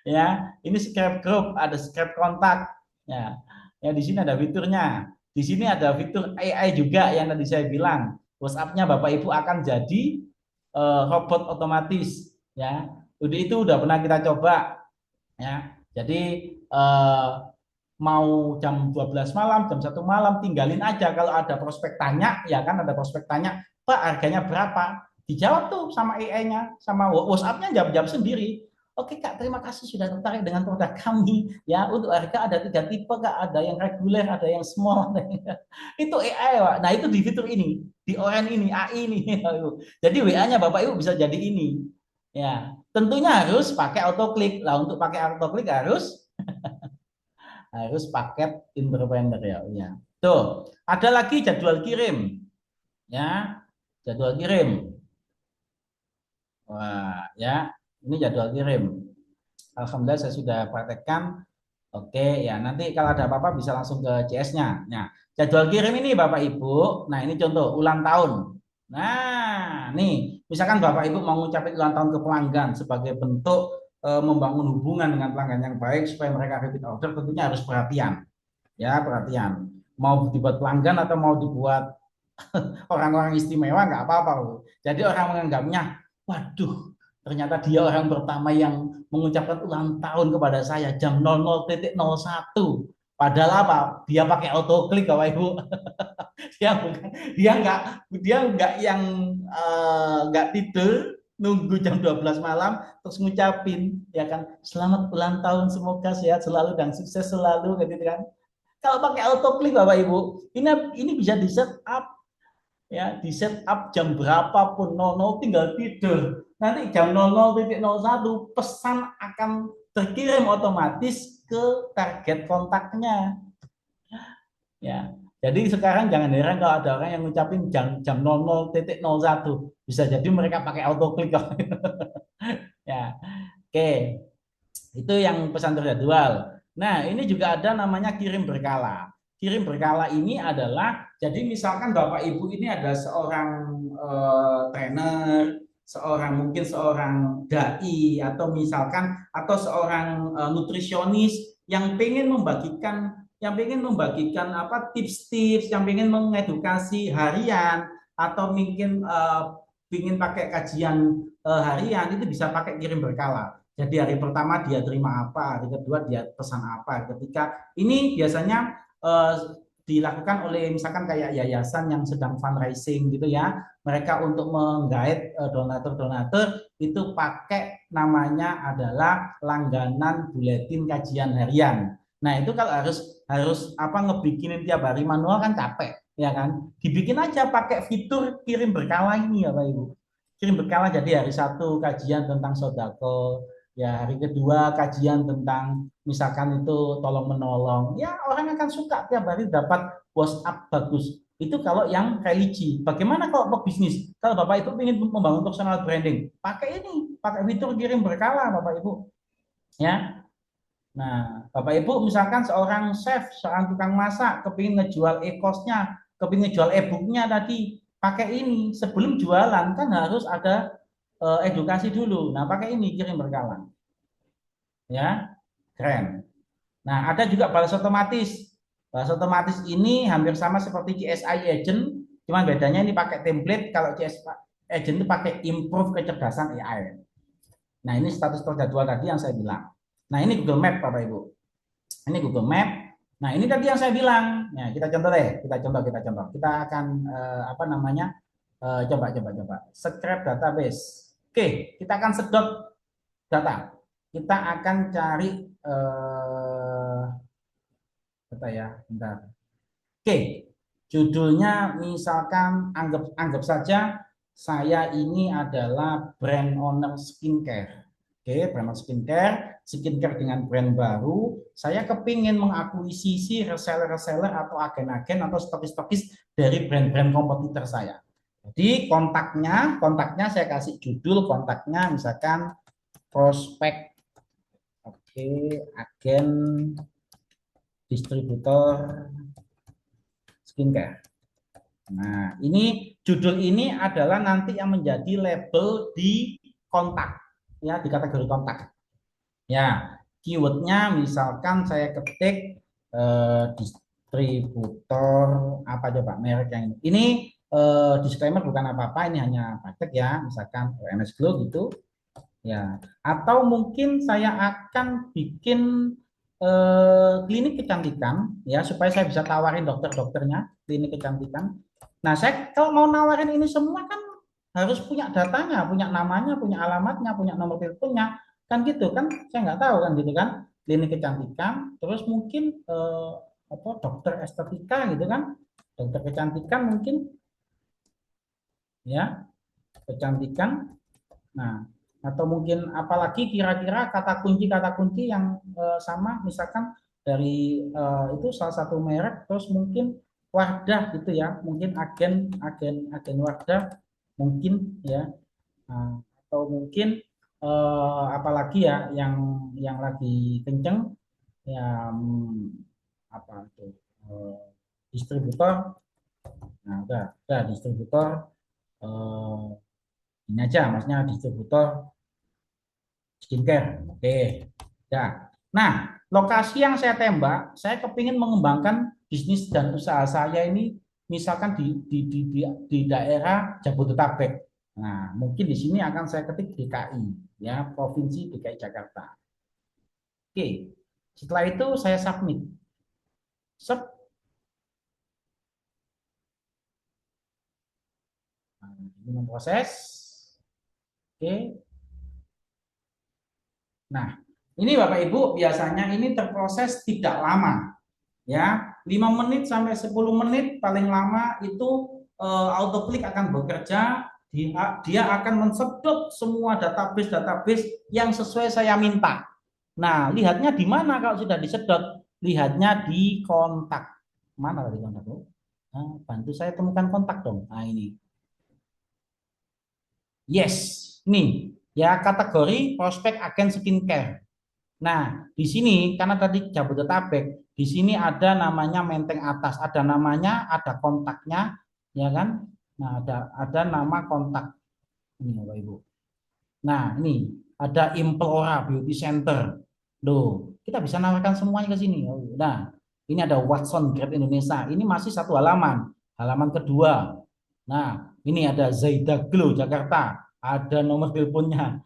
Ya, ini subscribe group, ada subscribe kontak. Ya, ya di sini ada fiturnya. Di sini ada fitur AI juga yang tadi saya bilang. WhatsApp-nya Bapak Ibu akan jadi robot otomatis. Ya, itu udah pernah kita coba. Ya, jadi mau jam 12 malam, jam 1 malam, tinggalin aja kalau ada prospek tanya, ya kan ada prospek tanya, Pak harganya berapa? Dijawab tuh sama AI-nya, sama WhatsApp-nya jawab sendiri. Oke Kak, terima kasih sudah tertarik dengan produk kami. Ya, untuk harga ada 3 tipe Kak, ada yang reguler, ada yang small. Itu AI Pak. Nah, itu di fitur ini, di ON ini, AI ini. Jadi WA-nya Bapak Ibu bisa jadi ini. Ya, tentunya harus pakai AutoClick. Lah, untuk pakai AutoClick harus paket interpreter ya. Tuh, ada lagi jadwal kirim. Ya, jadwal kirim. Wah, ya, ini jadwal kirim. Alhamdulillah saya sudah praktekkan. Oke, ya nanti kalau ada apa-apa bisa langsung ke CS-nya. Nah, jadwal kirim ini Bapak Ibu. Nah, ini contoh ulang tahun. Nah, nih, misalkan Bapak Ibu mau ngucapin ulang tahun ke pelanggan sebagai bentuk membangun hubungan dengan pelanggan yang baik supaya mereka repeat order, tentunya harus perhatian. Ya, perhatian. Mau dibuat pelanggan atau mau dibuat orang-orang istimewa nggak apa-apa. Jadi orang menganggapnya, waduh, ternyata dia orang pertama yang mengucapkan ulang tahun kepada saya jam 00.01. Padahal apa? Dia pakai autoklik Bapak Ibu. Dia bukan, dia nggak yang nggak tidur nunggu jam 12 malam terus ngucapin ya kan selamat ulang tahun semoga sehat selalu dan sukses selalu gitu kan. Kalau pakai autoklik Bapak Ibu, ini bisa di set up ya, di set up jam berapapun 00 tinggal tidur. Nanti jam 00.01 pesan akan terkirim otomatis ke target kontaknya. Ya. Jadi sekarang jangan heran kalau ada orang yang ngucapin jam 00.01. Bisa jadi mereka pakai autoklik kok. Ya. Oke. Itu yang pesan terjadwal. Nah, ini juga ada namanya kirim berkala. Kirim berkala ini adalah, jadi misalkan Bapak Ibu ini ada seorang trainer, mungkin seorang dai, atau misalkan atau seorang nutrisionis yang pengen membagikan apa tips-tips, yang pengen mengedukasi harian, atau mungkin pengen pakai kajian harian, itu bisa pakai kirim berkala. Jadi hari pertama dia terima apa, hari kedua dia pesan apa. Ketika ini biasanya dilakukan oleh misalkan kayak yayasan yang sedang fundraising gitu ya. Mereka untuk menggait donatur-donatur itu pakai namanya adalah langganan buletin kajian harian. Nah, itu kalau harus apa ngebikinin tiap hari manual kan capek, ya kan? Dibikin aja pakai fitur kirim berkala ini ya Pak Ibu. Kirim berkala jadi hari satu kajian tentang sodako, ya hari kedua kajian tentang misalkan itu tolong menolong, ya orang akan suka tiap hari dapat WhatsApp bagus. Itu kalau yang religi. Bagaimana kalau pebisnis? Kalau Bapak Ibu ingin membangun personal branding, pakai fitur kirim berkala Bapak Ibu. Ya. Nah, Bapak Ibu misalkan seorang chef, seorang tukang masak, kepingin ngejual e-course-nya, kepingin ngejual e-book-nya tadi, pakai ini. Sebelum jualan kan harus ada edukasi dulu. Nah, pakai ini kirim berkala. Ya, keren. Nah, ada juga balas otomatis. Balas otomatis ini hampir sama seperti CSI Agent, cuman bedanya ini pakai template. Kalau CSI Agent itu pakai improve kecerdasan AI. Nah, ini status terjadwal tadi yang saya bilang. Nah, ini Google Map, Bapak Ibu. Ini Google Map. Nah, ini tadi yang saya bilang. Nah, kita contoh deh, kita contoh. Kita akan apa namanya? Coba. Scrap database. Oke, kita akan sedot data. Kita akan cari data ya, bentar. Oke, judulnya misalkan anggap saja saya ini adalah brand owner skincare. Oke, brand owner skincare dengan brand baru. Saya kepingin mengakuisisi reseller atau agen-agen atau stokis-stokis dari brand-brand kompetitor saya. Jadi kontaknya saya kasih judul kontaknya misalkan prospek. Oke, agen distributor skincare. Nah, ini judul ini adalah nanti yang menjadi label di kontak, ya di kategori kontak. Ya, keywordnya misalkan saya ketik distributor apa coba merek yang ini. Ini disclaimer bukan apa-apa, ini hanya praktek ya, misalkan OMS Glow gitu. Ya, atau mungkin saya akan bikin klinik kecantikan ya supaya saya bisa tawarin dokternya klinik kecantikan. Nah, saya kalau mau nawarin ini semua kan harus punya datanya, punya namanya, punya alamatnya, punya nomor teleponnya, kan gitu kan? Saya nggak tahu kan gitu kan? Klinik kecantikan, terus mungkin apa dokter estetika gitu kan? Dokter kecantikan mungkin ya, kecantikan. Nah, atau mungkin apalagi kira-kira kata kunci yang sama misalkan dari itu salah satu merek terus mungkin Wardah gitu ya, mungkin agen Wardah mungkin ya. Nah, atau mungkin apalagi ya yang lagi kenceng ya, apa itu, distributor. Nah, udah distributor, eh, ini aja maksudnya distributor skincare. Oke, ya. Nah, lokasi yang saya tembak, saya kepingin mengembangkan bisnis dan usaha saya ini, misalkan di daerah Jabodetabek. Nah, mungkin di sini akan saya ketik DKI, ya, Provinsi DKI Jakarta. Oke, setelah itu saya submit. Nah, ini memproses. Oke. Nah, ini Bapak Ibu biasanya ini terproses tidak lama, ya, 5 menit sampai 10 menit paling lama itu autoclick akan bekerja. Dia akan mensedot semua database yang sesuai saya minta. Nah, lihatnya di mana kalau sudah disedot? Lihatnya di kontak. Mana tadi kontak? Nah, bantu saya temukan kontak dong. Nah, ini. Yes, nih ya, kategori prospek agen skincare. Nah, di sini karena tadi Jabodetabek, di sini ada namanya Menteng Atas, ada namanya, ada kontaknya, ya kan? Nah, ada nama kontak ini Bapak Ibu. Nah, ini ada Implora Beauty Center. Loh, kita bisa nawarkan semuanya ke sini. Nah, ini ada Watson Great Indonesia. Ini masih satu halaman. Halaman kedua. Nah, ini ada Zaida Glow Jakarta. Ada nomor teleponnya.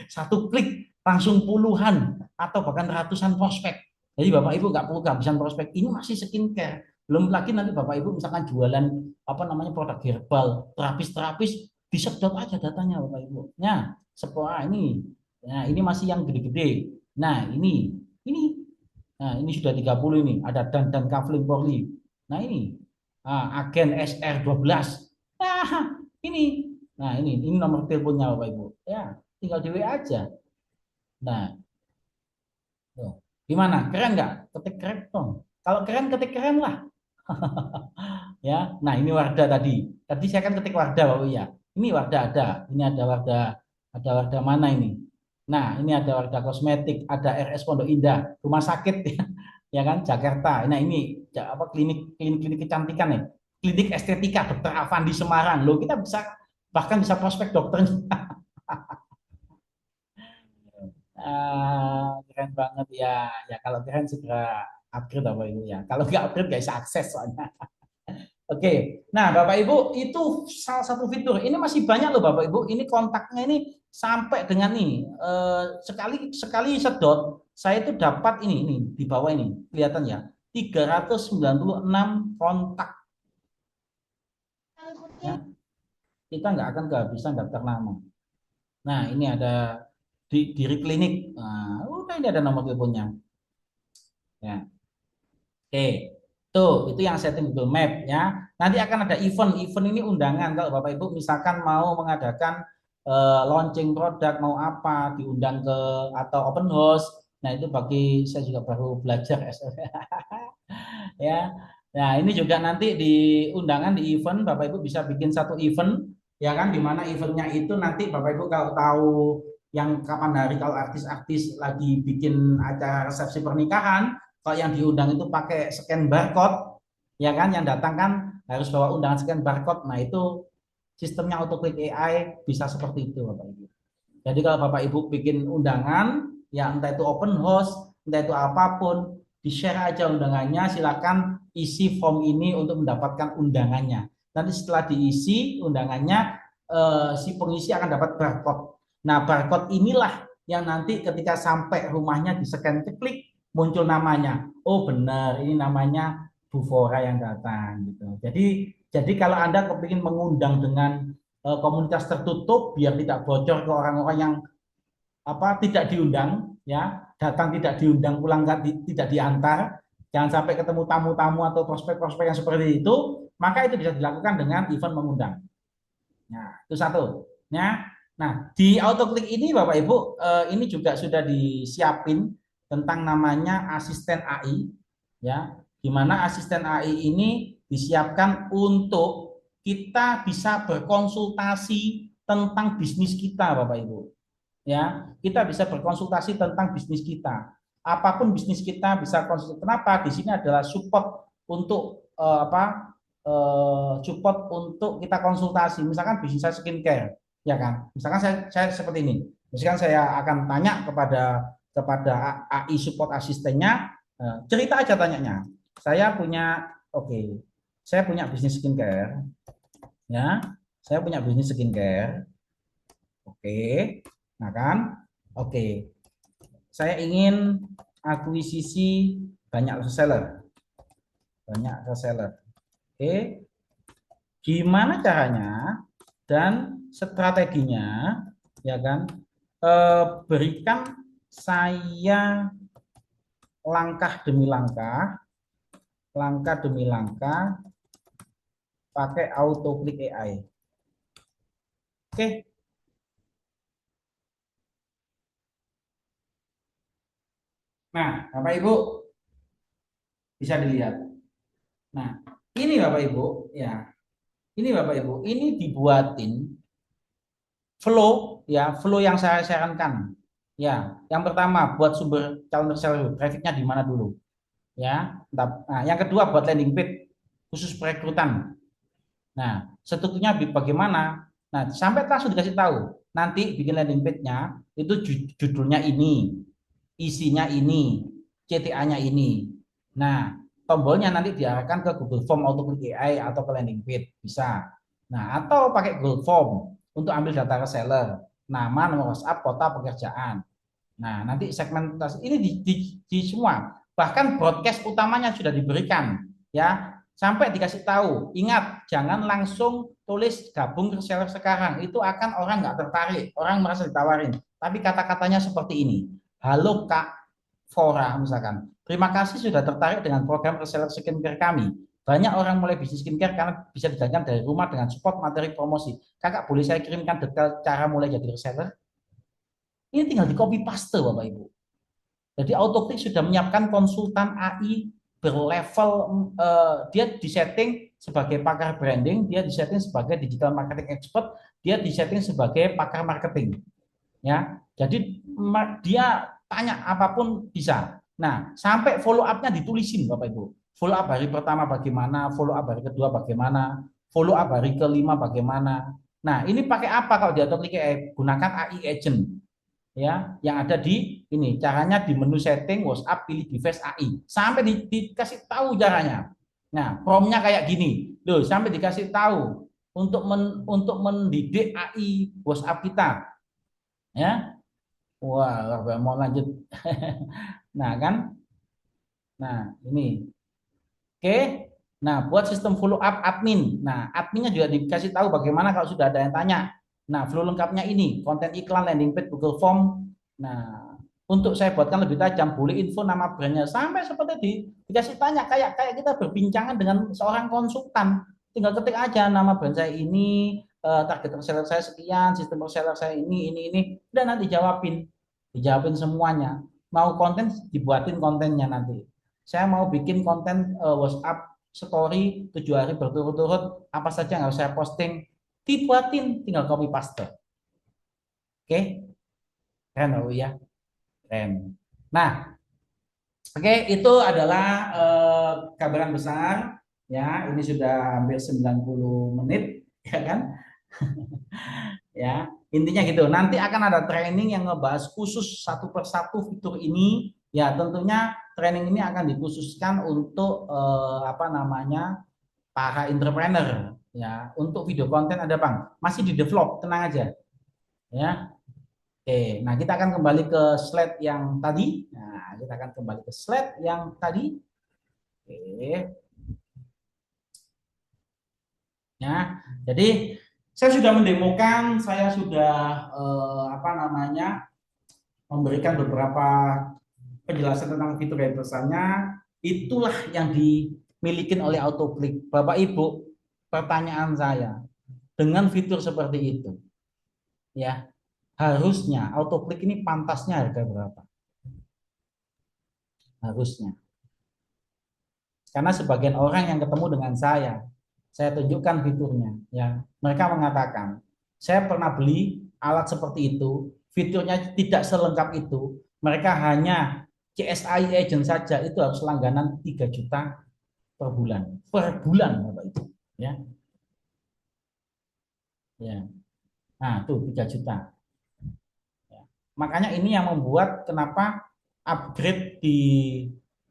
Satu klik langsung puluhan atau bahkan ratusan prospek. Jadi Bapak Ibu nggak perlu kehabisan prospek. Ini masih skincare. Belum lagi nanti Bapak Ibu misalkan jualan apa namanya produk herbal, terapis, disedot aja datanya Bapak Ibu. Nah, Sephora ini. Nah, ini masih yang gede-gede. Nah, ini. Nah, ini sudah 30 ini. Ada dan Kavling Porli. Nah, ini. Agen SR12. Nah, ini. Nah, ini nomor teleponnya Bapak Ibu. Ya, tinggal di WA aja. Nah, tuh. Gimana? Keren nggak? Ketik keren dong. Kalau keren, ketik keren lah. Ya, nah ini Wardah tadi. Tadi saya kan ketik Wardah, Bapak ya. Ini Wardah ada. Ini ada Wardah mana ini? Nah, ini ada Wardah Kosmetik, ada RS Pondok Indah, rumah sakit ya kan, Jakarta. Nah, ini apa klinik kecantikan nih. Klinik estetika Dokter Avandi Semarang. Loh, kita bisa bahkan bisa prospek dokternya. Keren banget ya. Ya kalau keren segera upgrade Bapak Ibu ya. Kalau nggak upgrade nggak bisa akses soalnya. Oke, nah Bapak Ibu itu salah satu fitur. Ini masih banyak loh Bapak Ibu. Ini kontaknya ini sampai dengan nih sekali sedot saya itu dapat ini di bawah ini kelihatan ya 396 kontak. Ya, kita nggak akan kehabisan daftar nama. Nah ini ada diri klinik. Nah, udah ini ada nomor teleponnya. Ya. Oke. Tuh, itu yang setting Google Map ya. Nanti akan ada event. Event ini undangan kalau Bapak Ibu misalkan mau mengadakan launching produk mau apa, diundang ke atau open house. Nah, itu bagi saya juga baru belajar ya. Nah, ini juga nanti di undangan di event Bapak Ibu bisa bikin satu event ya kan, di mana eventnya itu nanti Bapak Ibu kalau tahu yang kapan hari kalau artis-artis lagi bikin acara resepsi pernikahan, kalau yang diundang itu pakai scan barcode, ya kan, yang datang kan harus bawa undangan scan barcode. Nah itu sistemnya autoclick AI bisa seperti itu Bapak Ibu. Jadi kalau Bapak Ibu bikin undangan, ya entah itu open house, entah itu apapun, di-share aja undangannya, silakan isi form ini untuk mendapatkan undangannya. Nanti setelah diisi undangannya, si pengisi akan dapat barcode. Nah, barcode inilah yang nanti ketika sampai rumahnya di-scan, klik, muncul namanya. Oh benar, ini namanya Bu Fora yang datang gitu. Jadi kalau Anda kepingin mengundang dengan komunitas tertutup biar tidak bocor ke orang-orang yang apa tidak diundang, ya, datang tidak diundang, pulang tidak diantar, jangan sampai ketemu tamu-tamu atau prospek-prospek yang seperti itu, maka itu bisa dilakukan dengan event mengundang. Nah, itu satu. Ya. Nah, di autoclick ini Bapak Ibu, ini juga sudah disiapin tentang namanya asisten AI, ya, di mana asisten AI ini disiapkan untuk kita bisa berkonsultasi tentang bisnis kita, Bapak Ibu. ya, kita bisa berkonsultasi tentang bisnis kita. Apapun bisnis kita bisa konsultasi. Kenapa? Di sini adalah support untuk support untuk kita konsultasi. Misalkan bisnis saya skincare, ya kan? Misalkan saya seperti ini. Misalkan saya akan tanya kepada AI support asistennya, cerita aja tanyanya. Saya punya, saya punya bisnis skincare, ya. Saya punya bisnis skincare. Nah kan, saya ingin akuisisi banyak reseller, gimana caranya dan strateginya, ya kan? Berikan saya langkah demi langkah pakai AutoClick AI. Nah, Bapak Ibu bisa dilihat. Nah, ini Bapak Ibu, ya. Ini Bapak Ibu, ini dibuatin flow, ya, flow yang saya sarankan. Ya, yang pertama buat sumber calon reseller, trafficnya di mana dulu, ya. Nah, yang kedua buat landing page khusus perekrutan. Nah, strukturnya bagaimana? Nah, sampai langsung dikasih tahu. Nanti bikin landing page-nya itu judulnya ini, isinya ini, CTA-nya ini. Nah, tombolnya nanti diarahkan ke Google Form AutoClick AI atau ke landing page bisa. Nah, atau pakai Google Form untuk ambil data reseller, nama, nomor WhatsApp, kota pekerjaan. Nah, nanti segmentasi ini di semua. Bahkan broadcast utamanya sudah diberikan, ya. Sampai dikasih tahu, ingat jangan langsung tulis gabung reseller sekarang, itu akan orang nggak tertarik, orang merasa ditawarin. Tapi kata-katanya seperti ini, halo Kak Fora misalkan, terima kasih sudah tertarik dengan program reseller skincare kami. Banyak orang mulai bisnis skincare karena bisa dijalankan dari rumah dengan support materi promosi. Kakak boleh saya kirimkan detail cara mulai jadi reseller? Ini tinggal di copy paste Bapak Ibu. Jadi AutoClick sudah menyiapkan konsultan AI berlevel, dia disetting sebagai pakar branding, dia disetting sebagai digital marketing expert, dia disetting sebagai pakar marketing, ya. Jadi dia tanya apapun bisa. Nah, sampai follow up-nya ditulisin Bapak Ibu. Follow up hari pertama bagaimana, follow up hari kedua bagaimana, follow up hari kelima bagaimana. Nah, ini pakai apa kalau di AutoClick? Gunakan AI agent, ya, yang ada di ini. Caranya di menu setting WhatsApp, pilih device AI, sampai dikasih tahu caranya. Nah, promnya kayak gini loh, sampai dikasih tahu untuk mendidik AI WhatsApp kita, ya. Wah, mau lanjut. Nah kan, nah ini nah buat sistem follow up admin. Nah, adminnya juga dikasih tahu bagaimana kalau sudah ada yang tanya. Nah, flow lengkapnya ini, konten iklan, landing page, Google Form. Nah, untuk saya buatkan lebih tajam, boleh info nama brandnya, sampai seperti dikasih tanya kayak kita berbincangan dengan seorang konsultan. Tinggal ketik aja nama brand saya ini, target reseller saya sekian, sistem reseller saya ini, udah nanti dijawabin semuanya. Mau konten dibuatin kontennya nanti. Saya mau bikin konten WhatsApp story 7 hari berturut-turut, apa saja yang harus saya posting, dibuatin, tinggal copy paste. Keren loh ya, keren. Nah, itu adalah gambaran besar, ya. Ini sudah hampir 90 menit, ya kan. Ya, intinya gitu. Nanti akan ada training yang ngebahas khusus satu persatu fitur ini, ya. Tentunya training ini akan dikhususkan untuk para entrepreneur, ya. Untuk video konten ada Bang, masih di develop, tenang aja, ya. Nah kita akan kembali ke slide yang tadi. Ya, jadi saya sudah mendemokan, saya sudah memberikan beberapa penjelasan tentang fitur dan pesannya. Itulah yang dimiliki oleh AutoClick. Bapak Ibu, pertanyaan saya, dengan fitur seperti itu, ya, harusnya AutoClick ini pantasnya harga berapa? Harusnya. Karena sebagian orang yang ketemu dengan saya tunjukkan fiturnya, ya. Mereka mengatakan, saya pernah beli alat seperti itu, fiturnya tidak selengkap itu. Mereka hanya CSI agent saja itu harus langganan 3 juta per bulan. Per bulan, Bapak Ibu. Ya. Ya. Nah, tuh 3 juta. Ya. Makanya ini yang membuat kenapa upgrade di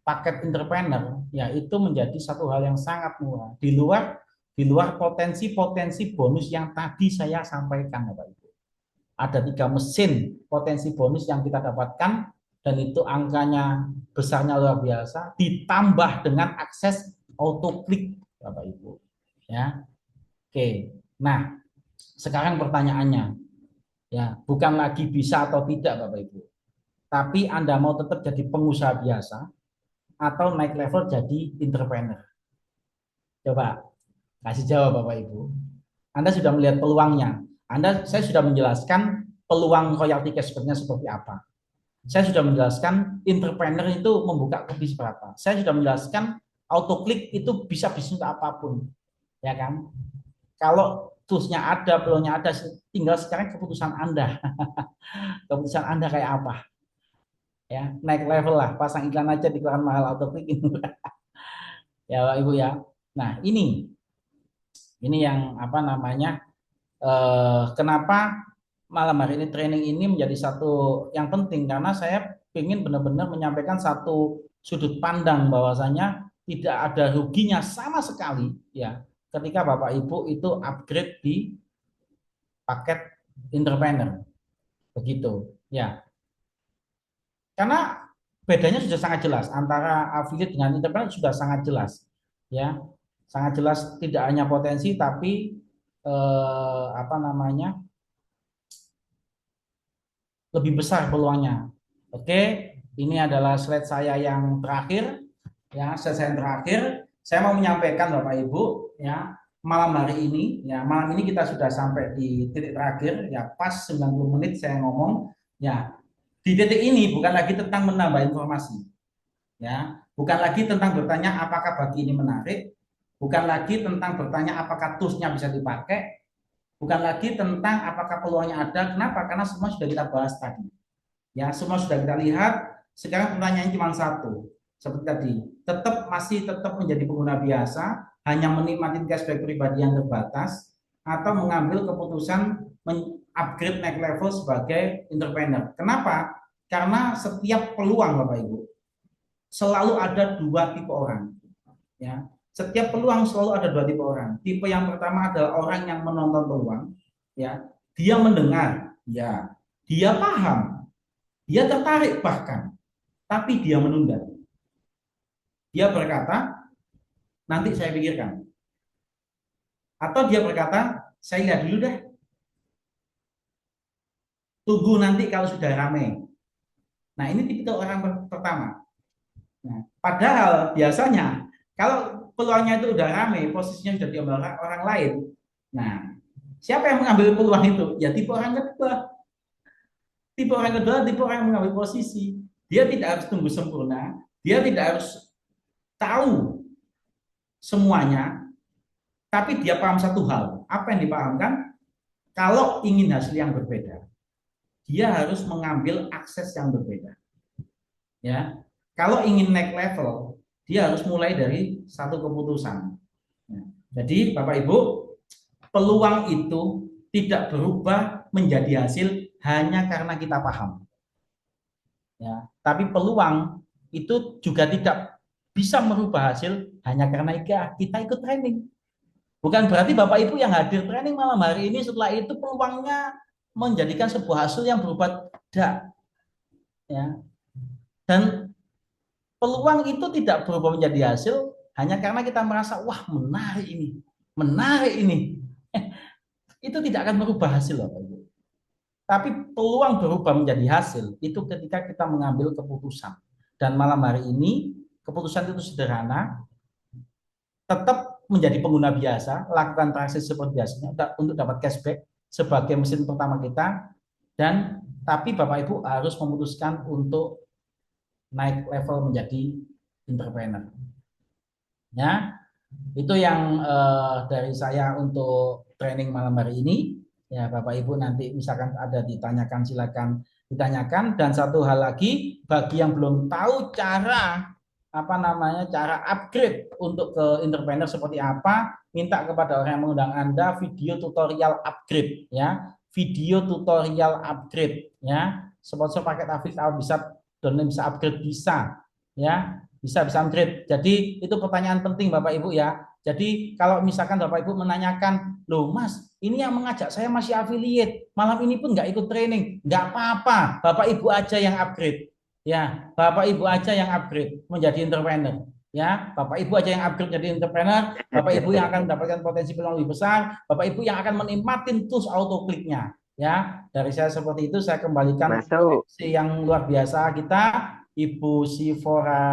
paket entrepreneur ya itu menjadi satu hal yang sangat murah. Di luar potensi-potensi bonus yang tadi saya sampaikan, Bapak Ibu. Ada 3 mesin potensi bonus yang kita dapatkan dan itu angkanya besarnya luar biasa ditambah dengan akses auto klik, Bapak Ibu. Ya. Oke. Nah, sekarang pertanyaannya ya, bukan lagi bisa atau tidak Bapak Ibu. Tapi Anda mau tetap jadi pengusaha biasa atau naik level jadi entrepreneur? Coba kasih jawab Bapak Ibu. Anda sudah melihat peluangnya. Saya sudah menjelaskan peluang royalty cashback-nya seperti apa. Saya sudah menjelaskan entrepreneur itu membuka bisnis berapa. Saya sudah menjelaskan auto klik itu bisa bisnis apapun. Ya kan? Kalau toolsnya ada, peluangnya ada, tinggal sekarang keputusan Anda. Keputusan Anda kayak apa? Ya, naik level lah, pasang iklan aja di iklan mahal auto klik ini. Ya, Pak Ibu ya. Nah, ini yang apa namanya? Kenapa malam hari ini training ini menjadi satu yang penting karena saya ingin benar-benar menyampaikan satu sudut pandang bahwasanya tidak ada ruginya sama sekali ya ketika Bapak Ibu itu upgrade di paket entrepreneur begitu ya, karena bedanya sudah sangat jelas antara affiliate dengan entrepreneur, sudah sangat jelas ya, sangat jelas, tidak hanya potensi tapi apa namanya lebih besar peluangnya. Oke, ini adalah slide saya yang terakhir ya, slide saya yang terakhir. Saya mau menyampaikan Bapak Ibu ya, malam hari ini ya, malam ini kita sudah sampai di titik terakhir ya, pas 90 menit saya ngomong ya. Di titik ini bukan lagi tentang menambah informasi ya, bukan lagi tentang bertanya apakah bagi ini menarik, bukan lagi tentang bertanya apakah toolsnya bisa dipakai, bukan lagi tentang apakah peluangnya ada. Kenapa? Karena semua sudah kita bahas tadi ya, semua sudah kita lihat. Sekarang pertanyaannya cuma satu, seperti tadi, masih tetap menjadi pengguna biasa, hanya menikmati cashback pribadi yang terbatas, atau mengambil keputusan upgrade naik level sebagai entrepreneur. Kenapa? Karena setiap peluang Bapak Ibu selalu ada 2 tipe orang ya. Setiap peluang selalu ada 2 tipe orang. Tipe yang pertama adalah orang yang menonton peluang ya, dia mendengar ya, dia paham, dia tertarik bahkan, tapi dia menunda. Dia berkata, nanti saya pikirkan. Atau dia berkata, saya lihat dulu deh. Tunggu nanti kalau sudah ramai. Nah, ini tipe orang pertama. Nah, padahal biasanya kalau peluangnya itu udah ramai, posisinya sudah diambil orang lain. Nah, siapa yang mengambil peluang itu? Ya tipe orang kedua. Tipe orang kedua, tipe orang yang mengambil posisi. Dia tidak harus tunggu sempurna, dia tidak harus tahu semuanya, tapi dia paham satu hal. Apa yang dipahamkan? Kalau ingin hasil yang berbeda, dia harus mengambil akses yang berbeda. Ya, kalau ingin naik level, dia harus mulai dari satu keputusan. Ya. Jadi Bapak Ibu, peluang itu tidak berubah menjadi hasil hanya karena kita paham. Ya, tapi peluang itu juga tidak bisa merubah hasil hanya karena kita ikut training. Bukan berarti Bapak Ibu yang hadir training malam hari ini setelah itu peluangnya menjadikan sebuah hasil yang berubah, tidak. Ya. Dan peluang itu tidak berubah menjadi hasil hanya karena kita merasa wah menarik ini. Itu tidak akan merubah hasil Bapak Ibu. Tapi peluang berubah menjadi hasil itu ketika kita mengambil keputusan. Dan malam hari ini keputusan itu sederhana, tetap menjadi pengguna biasa, lakukan transaksi seperti biasanya untuk dapat cashback sebagai mesin pertama kita, dan tapi Bapak Ibu harus memutuskan untuk naik level menjadi entrepreneur. Ya, itu yang dari saya untuk training malam hari ini. Ya, Bapak Ibu nanti misalkan ada ditanyakan silakan ditanyakan. Dan satu hal lagi bagi yang belum tahu cara cara upgrade untuk ke entrepreneur seperti apa, minta kepada orang yang mengundang Anda video tutorial upgrade ya. Video tutorial upgrade ya. Sponsor paket Afif bisa download bisa upgrade bisa ya. Bisa upgrade. Jadi itu pertanyaan penting Bapak Ibu ya. Jadi kalau misalkan Bapak Ibu menanyakan, loh Mas, ini yang mengajak saya masih affiliate, malam ini pun nggak ikut training, nggak apa-apa, Bapak Ibu aja yang upgrade, ya, Bapak Ibu aja yang upgrade menjadi entrepreneur, ya, Bapak Ibu aja yang upgrade menjadi entrepreneur, Bapak Ibu yang akan mendapatkan potensi peluang lebih besar, Bapak Ibu yang akan menikmatin tools auto kliknya, ya, dari saya seperti itu saya kembalikan Masuk. yang luar biasa kita, Ibu Sivora.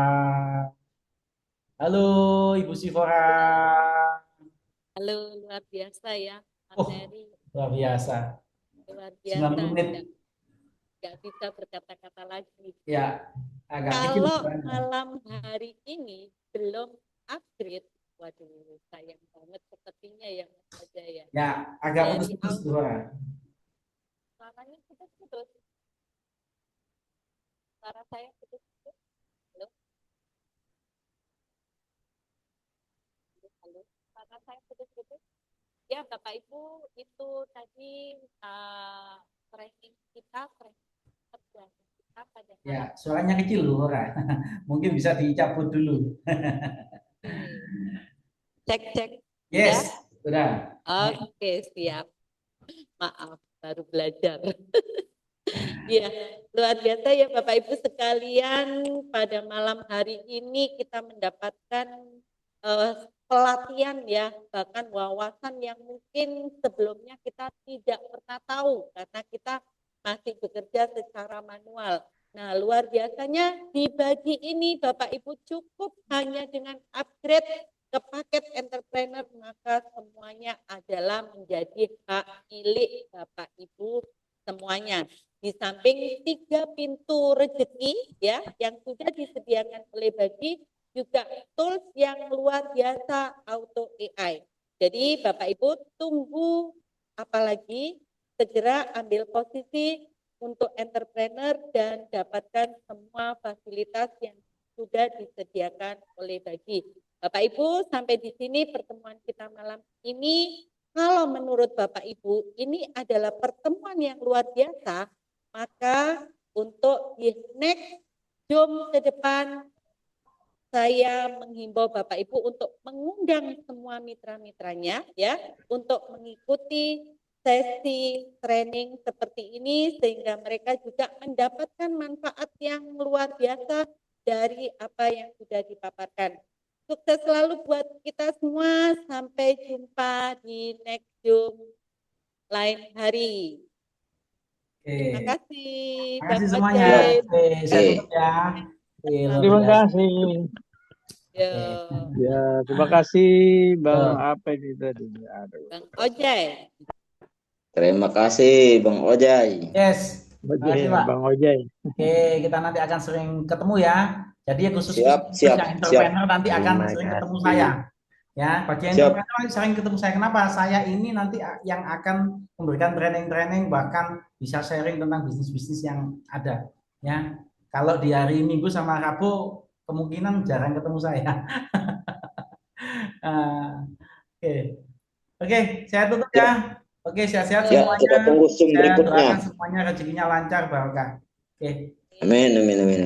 Halo Ibu Sivora. Halo, luar biasa ya, Mas Oh, Heri. luar biasa. Luar 90 menit. biasa. Nggak bisa berkata-kata lagi. Ya, agak kecil Kalau suaranya. malam hari ini belum upgrade, waduh, sayang banget sepertinya ya Mas Aja ya. Ya, agak Dari putus-putus awal suara. suaranya putus-putus. Suara saya putus-putus. Halo, halo. Suara saya putus-putus. Ya, Bapak Ibu, itu tadi training kita, training perdana kita pada Ya, malam suaranya kecil loh, Ora. Mungkin bisa dicabut dulu. ini. Cek-cek. Yes, Ya? sudah. Oke, siap. Maaf, baru belajar. Ya, luar biasa ya Bapak Ibu sekalian. Pada malam hari ini kita mendapatkan pelatihan ya, bahkan wawasan yang mungkin sebelumnya kita tidak pernah tahu karena kita masih bekerja secara manual. Nah, luar biasanya di bagi ini Bapak Ibu cukup hanya dengan upgrade ke paket entrepreneur, maka semuanya adalah menjadi hak milik Bapak Ibu semuanya. Di samping 3 pintu rezeki ya yang sudah disediakan oleh Bagi, juga tools yang luar biasa auto AI. Jadi Bapak Ibu tunggu apalagi, segera ambil posisi untuk entrepreneur dan dapatkan semua fasilitas yang sudah disediakan oleh Bagi. Bapak Ibu, sampai di sini pertemuan kita malam ini. Kalau menurut Bapak Ibu ini adalah pertemuan yang luar biasa, maka untuk di next Zoom ke depan saya menghimbau Bapak Ibu untuk mengundang semua mitra-mitranya ya untuk mengikuti sesi training seperti ini sehingga mereka juga mendapatkan manfaat yang luar biasa dari apa yang sudah dipaparkan. Sukses selalu buat kita semua. Sampai jumpa di next Zoom lain hari. Terima Oke. kasih Terima Bang kasih semuanya. Ojen. Oke, saya tutup ya. Oke, luar Terima biasa. kasih. Yo, Ya, terima kasih Bang Yo. apa ini tadi? Aduh. Bang Ojai. Terima kasih Bang Ojai. Yes. Terima kasih, Pak. Bang Ojai. Oke, kita nanti akan sering ketemu ya. Jadi khusus Siap, yang entrepreneur nanti akan Terima sering ketemu kasih. saya. Ya, bagi yang Siap. entrepreneur nanti sering ketemu saya. Kenapa? Saya ini nanti yang akan memberikan training-training, bahkan bisa sharing tentang bisnis-bisnis yang ada. Ya, kalau di hari Minggu sama Rabu kemungkinan jarang ketemu saya. Oke, oke, saya tutup ya. Oke, sehat-sehat Ya, semuanya. kita tunggu Zoom Saya berikutnya. doakan semuanya rezekinya lancar, barokah. Oke. Amin, amin, amin.